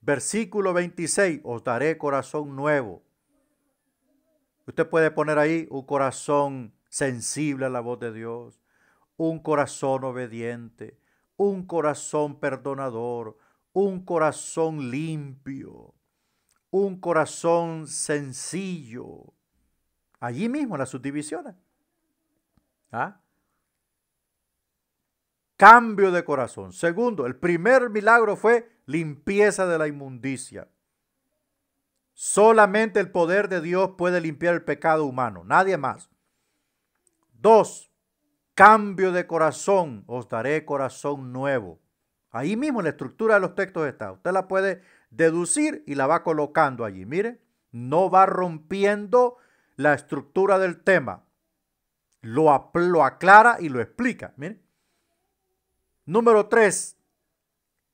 Speaker 1: Versículo 26, os daré corazón nuevo. Usted puede poner ahí un corazón sensible a la voz de Dios, un corazón obediente, un corazón perdonador, un corazón limpio, un corazón sencillo. Allí mismo en las subdivisiones. Cambio de corazón. Segundo, el primer milagro fue limpieza de la inmundicia. Solamente el poder de Dios puede limpiar el pecado humano, nadie más. 2. Cambio de corazón. Os daré corazón nuevo. Ahí mismo en la estructura de los textos está. Usted la puede deducir y la va colocando allí. Mire, no va rompiendo la estructura del tema. Lo aclara y lo explica. Mire. Número 3.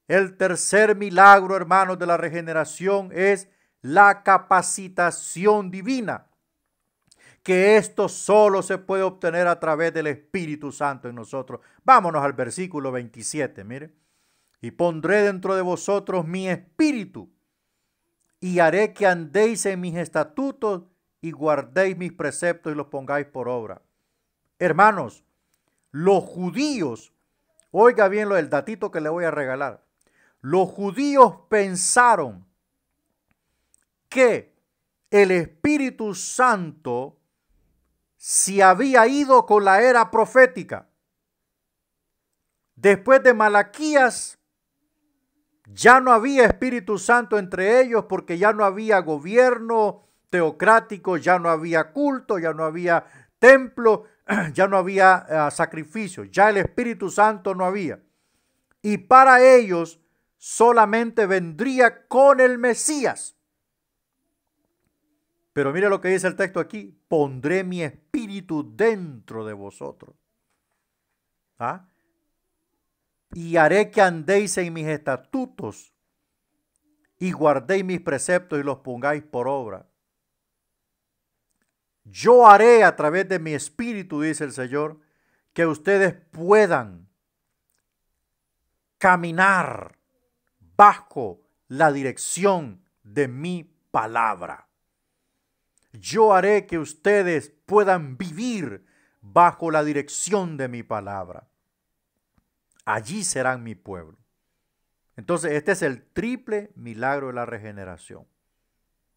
Speaker 1: El tercer milagro, hermanos, de la regeneración es la capacitación divina, que esto solo se puede obtener a través del Espíritu Santo en nosotros. Vámonos al versículo 27, mire. Y pondré dentro de vosotros mi espíritu, y haré que andéis en mis estatutos y guardéis mis preceptos y los pongáis por obra. Hermanos, los judíos, oiga bien el datito que le voy a regalar. Los judíos pensaron que el Espíritu Santo se había ido con la era profética. Después de Malaquías, ya no había Espíritu Santo entre ellos, porque ya no había gobierno teocrático, ya no había culto, ya no había templo, ya no había sacrificio, ya el Espíritu Santo no había. Y para ellos solamente vendría con el Mesías. Pero mire lo que dice el texto aquí. Pondré mi espíritu dentro de vosotros. Y haré que andéis en mis estatutos y guardéis mis preceptos y los pongáis por obra. Yo haré a través de mi espíritu, dice el Señor, que ustedes puedan caminar bajo la dirección de mi palabra. Yo haré que ustedes puedan vivir bajo la dirección de mi palabra. Allí serán mi pueblo. Entonces, este es el triple milagro de la regeneración.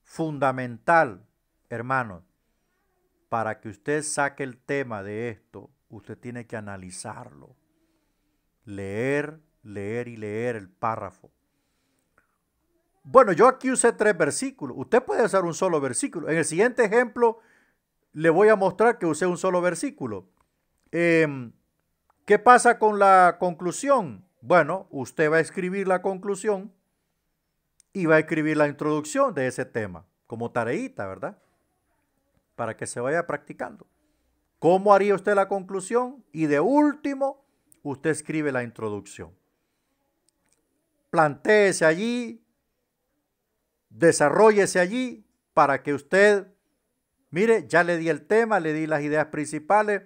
Speaker 1: Fundamental, hermanos, para que usted saque el tema de esto, usted tiene que analizarlo. Leer, leer y leer el párrafo. Bueno, yo aquí usé 3 versículos. Usted puede usar un solo versículo. En el siguiente ejemplo, le voy a mostrar que usé un solo versículo. ¿Qué pasa con la conclusión? Bueno, usted va a escribir la conclusión y va a escribir la introducción de ese tema, como tareita, ¿verdad? Para que se vaya practicando. ¿Cómo haría usted la conclusión? Y de último, usted escribe la introducción. Plantéese allí, desarróllese allí para que usted, mire, ya le di el tema, le di las ideas principales,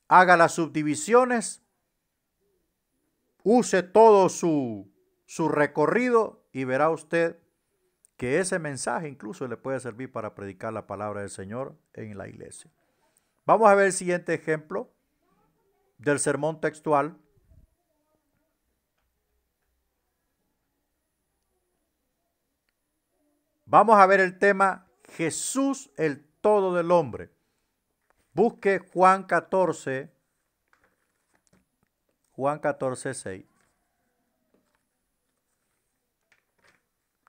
Speaker 1: haga las subdivisiones, use todo su recorrido y verá usted que ese mensaje incluso le puede servir para predicar la palabra del Señor en la iglesia. Vamos a ver el siguiente ejemplo del sermón textual. Vamos a ver el tema Jesús, el todo del hombre. Busque Juan 14, 6.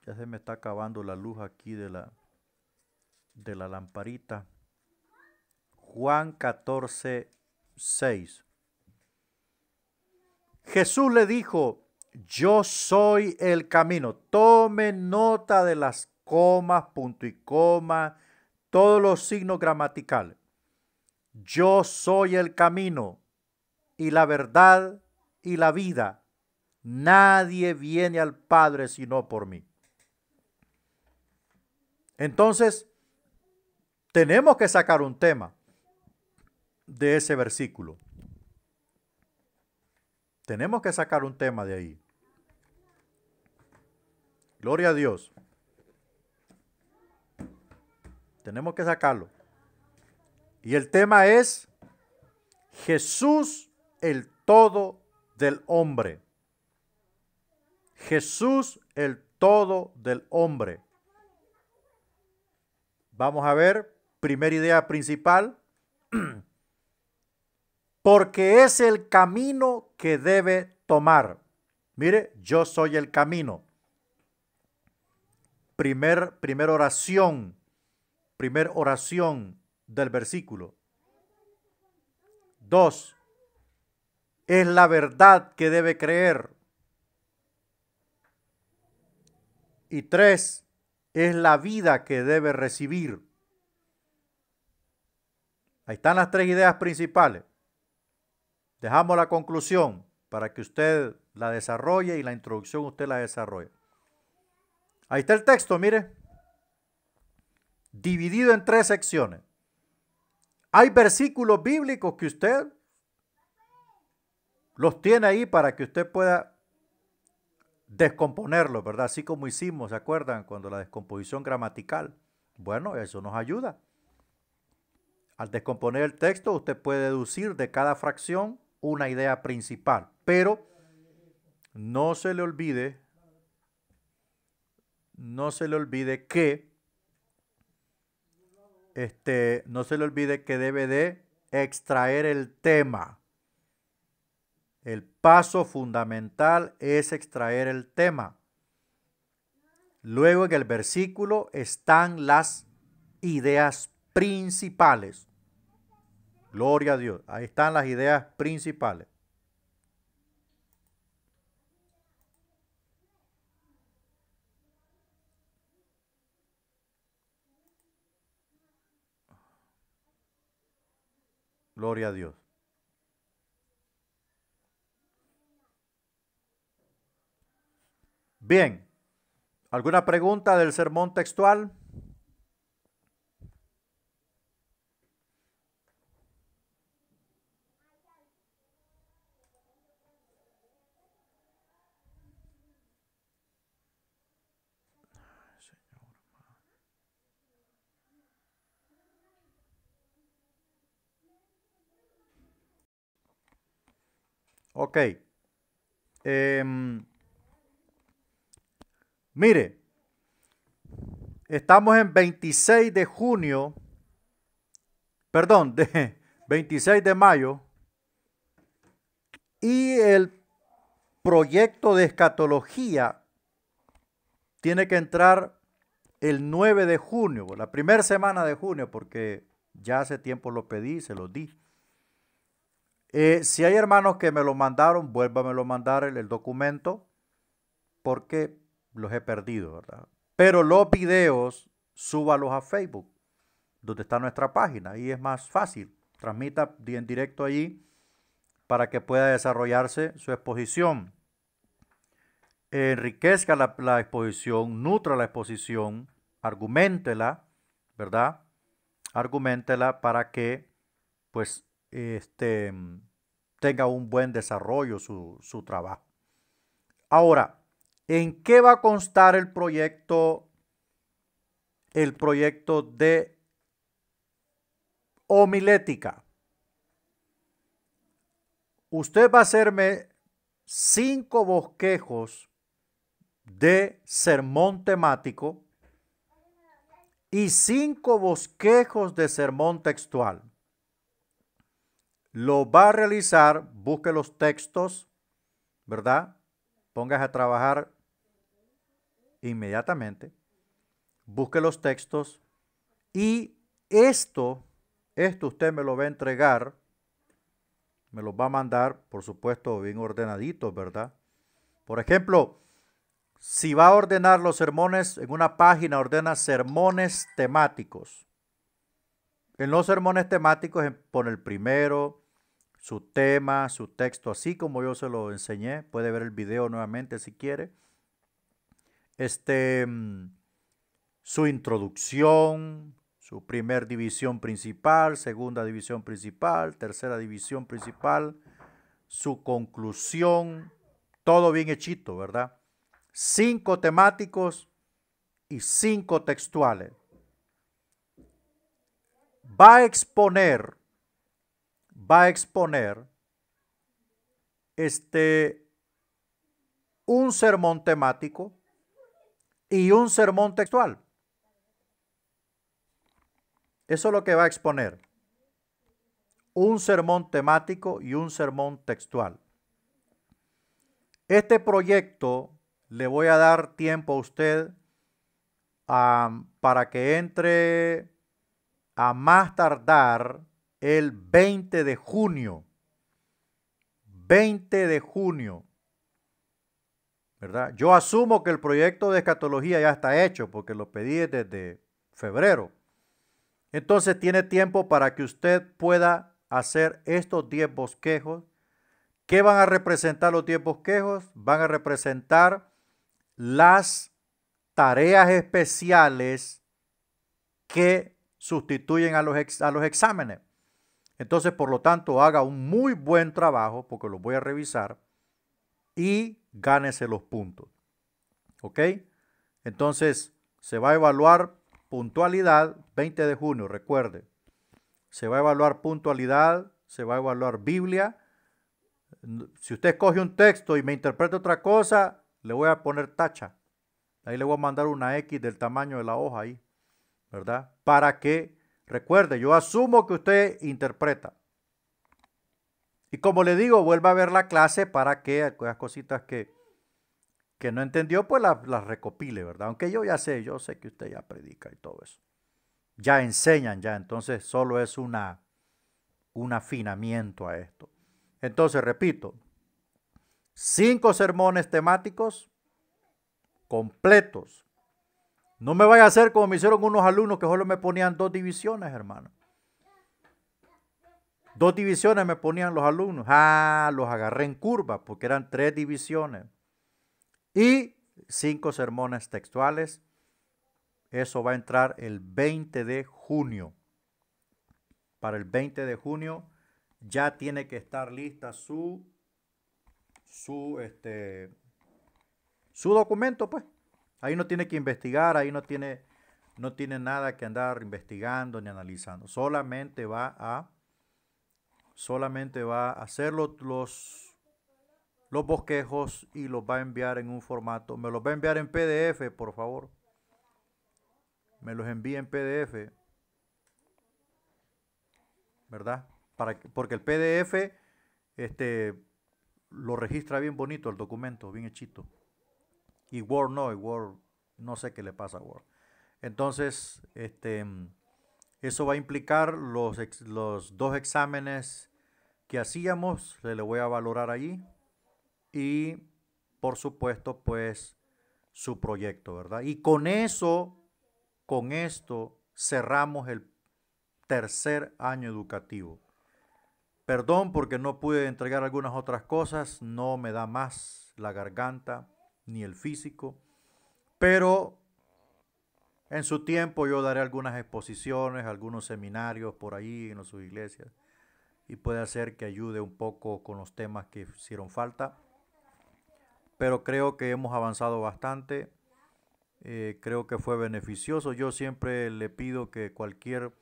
Speaker 1: Ya se me está acabando la luz aquí de la lamparita. Juan 14, 6. Jesús le dijo, yo soy el camino. Tome nota de las comas, punto y coma, todos los signos gramaticales. Yo soy el camino y la verdad y la vida. Nadie viene al Padre sino por mí. Entonces, tenemos que sacar un tema de ese versículo. Tenemos que sacar un tema de ahí. Gloria a Dios. Tenemos que sacarlo. Y el tema es Jesús, el todo del hombre. Jesús, el todo del hombre. Vamos a ver, primera idea principal. Porque es el camino que debe tomar. Mire, yo soy el camino. Primer oración del versículo. 2. Es la verdad que debe creer. Y 3. Es la vida que debe recibir. Ahí están las 3 ideas principales. Dejamos la conclusión para que usted la desarrolle y la introducción usted la desarrolle. Ahí está el texto, mire. Dividido en 3 secciones. Hay versículos bíblicos que usted los tiene ahí para que usted pueda descomponerlos, ¿verdad? Así como hicimos, ¿se acuerdan? Cuando la descomposición gramatical. Bueno, eso nos ayuda. Al descomponer el texto, usted puede deducir de cada fracción una idea principal. Pero no se le olvide que debe de extraer el tema. El paso fundamental es extraer el tema. Luego en el versículo están las ideas principales. Gloria a Dios. Ahí están las ideas principales. Gloria a Dios. Bien. ¿Alguna pregunta del sermón textual? Ok. Em, Mire, estamos en 26 de junio, perdón, de 26 de mayo, y el proyecto de escatología tiene que entrar el 9 de junio, la primera semana de junio, porque ya hace tiempo lo pedí, se lo di. Si hay hermanos que me lo mandaron, vuélvamelo a mandar el documento, porque los he perdido, ¿verdad? Pero los videos, súbalos a Facebook, donde está nuestra página. Ahí es más fácil. Transmita en directo allí para que pueda desarrollarse su exposición. Enriquezca la exposición, nutra la exposición, argumentela, ¿verdad? Argumentela para que, pues, tenga un buen desarrollo su trabajo. Ahora, ¿en qué va a constar el proyecto de homilética? Usted va a hacerme 5 bosquejos de sermón temático y 5 bosquejos de sermón textual. Lo va a realizar, busque los textos, ¿verdad? Póngase a trabajar inmediatamente. Busque los textos y esto usted me lo va a entregar, me lo va a mandar, por supuesto, bien ordenaditos, ¿verdad? Por ejemplo, si va a ordenar los sermones en una página, ordena sermones temáticos. En los sermones temáticos pone el primero, su tema, su texto, así como yo se lo enseñé. Puede ver el video nuevamente si quiere. Su introducción, su primer división principal, segunda división principal, tercera división principal, su conclusión, todo bien hechito, ¿verdad? 5 temáticos y 5 textuales. Va a exponer un sermón temático y un sermón textual. Eso es lo que va a exponer. Un sermón temático y un sermón textual. Este proyecto le voy a dar tiempo a usted para que entre a más tardar el 20 de junio. 20 de junio. ¿Verdad? Yo asumo que el proyecto de escatología ya está hecho porque lo pedí desde febrero. Entonces tiene tiempo para que usted pueda hacer estos 10 bosquejos. ¿Qué van a representar los 10 bosquejos? Van a representar las tareas especiales que sustituyen a los exámenes. Entonces, por lo tanto, haga un muy buen trabajo porque los voy a revisar y gánese los puntos. ¿Ok? Entonces, se va a evaluar puntualidad 20 de junio, recuerde. Se va a evaluar puntualidad, se va a evaluar Biblia. Si usted coge un texto y me interpreta otra cosa, le voy a poner tacha. Ahí le voy a mandar una X del tamaño de la hoja ahí, ¿verdad? Para que, recuerde, yo asumo que usted interpreta. Y como le digo, vuelva a ver la clase para que aquellas cositas que no entendió, pues las recopile, ¿verdad? Aunque yo sé que usted ya predica y todo eso. Ya enseñan ya, entonces solo es un afinamiento a esto. Entonces, repito, 5 sermones temáticos completos. No me vaya a hacer como me hicieron unos alumnos que solo me ponían 2 divisiones, hermano. 2 divisiones me ponían los alumnos. Los agarré en curva porque eran 3 divisiones. Y 5 sermones textuales. Eso va a entrar el 20 de junio. Para el 20 de junio ya tiene que estar lista su documento, pues. Ahí no tiene que investigar, ahí no tiene nada que andar investigando ni analizando. Solamente va a hacer los bosquejos y los va a enviar en un formato. Me los va a enviar en PDF, por favor. Me los envía en PDF, ¿verdad? Porque el PDF lo registra bien bonito el documento, bien hechito. Y Word no, Word no sé qué le pasa a Word. Entonces, eso va a implicar los dos exámenes que hacíamos, se le voy a valorar allí. Y, por supuesto, pues, su proyecto, ¿verdad? Y con esto, cerramos el tercer año educativo. Perdón porque no pude entregar algunas otras cosas, no me da más la garganta ni el físico, pero en su tiempo yo daré algunas exposiciones, algunos seminarios por ahí en sus iglesias y puede hacer que ayude un poco con los temas que hicieron falta. Pero creo que hemos avanzado bastante, creo que fue beneficioso. Yo siempre le pido que cualquier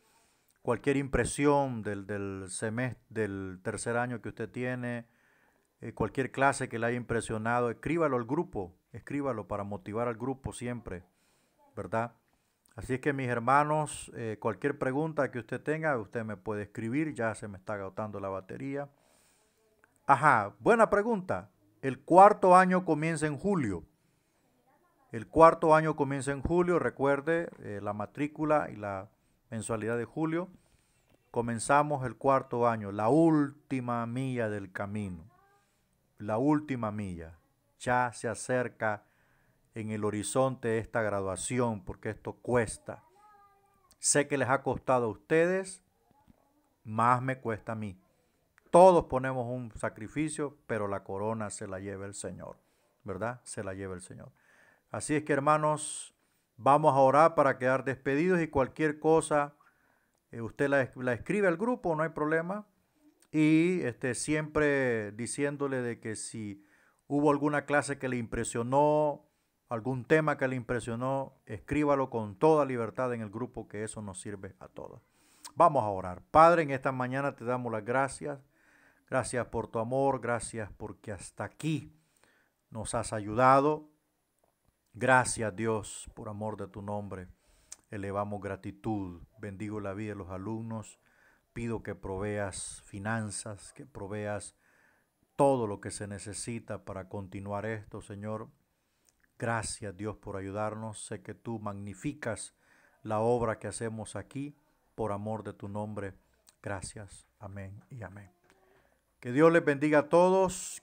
Speaker 1: impresión del semestre, del tercer año que usted tiene, cualquier clase que le haya impresionado, escríbalo al grupo, escríbalo para motivar al grupo siempre, ¿verdad? Así es que mis hermanos, cualquier pregunta que usted tenga, usted me puede escribir, ya se me está agotando la batería. Ajá, buena pregunta. El cuarto año comienza en julio. El cuarto año comienza en julio, recuerde la matrícula y la mensualidad de julio. Comenzamos el cuarto año, la última milla del camino. La última milla. Ya se acerca en el horizonte esta graduación porque esto cuesta. Sé que les ha costado a ustedes, más me cuesta a mí. Todos ponemos un sacrificio, pero la corona se la lleva el Señor, ¿verdad? Se la lleva el Señor. Así es que hermanos, vamos a orar para quedar despedidos y cualquier cosa, usted la escribe al grupo, no hay problema. Y siempre diciéndole de que si hubo alguna clase que le impresionó, algún tema que le impresionó, escríbalo con toda libertad en el grupo, que eso nos sirve a todos. Vamos a orar. Padre, en esta mañana te damos las gracias. Gracias por tu amor, gracias porque hasta aquí nos has ayudado. Gracias Dios por amor de tu nombre. Elevamos gratitud. Bendigo la vida de los alumnos. Pido que proveas finanzas, que proveas todo lo que se necesita para continuar esto, Señor. Gracias Dios por ayudarnos. Sé que tú magnificas la obra que hacemos aquí por amor de tu nombre. Gracias. Amén y amén. Que Dios les bendiga a todos.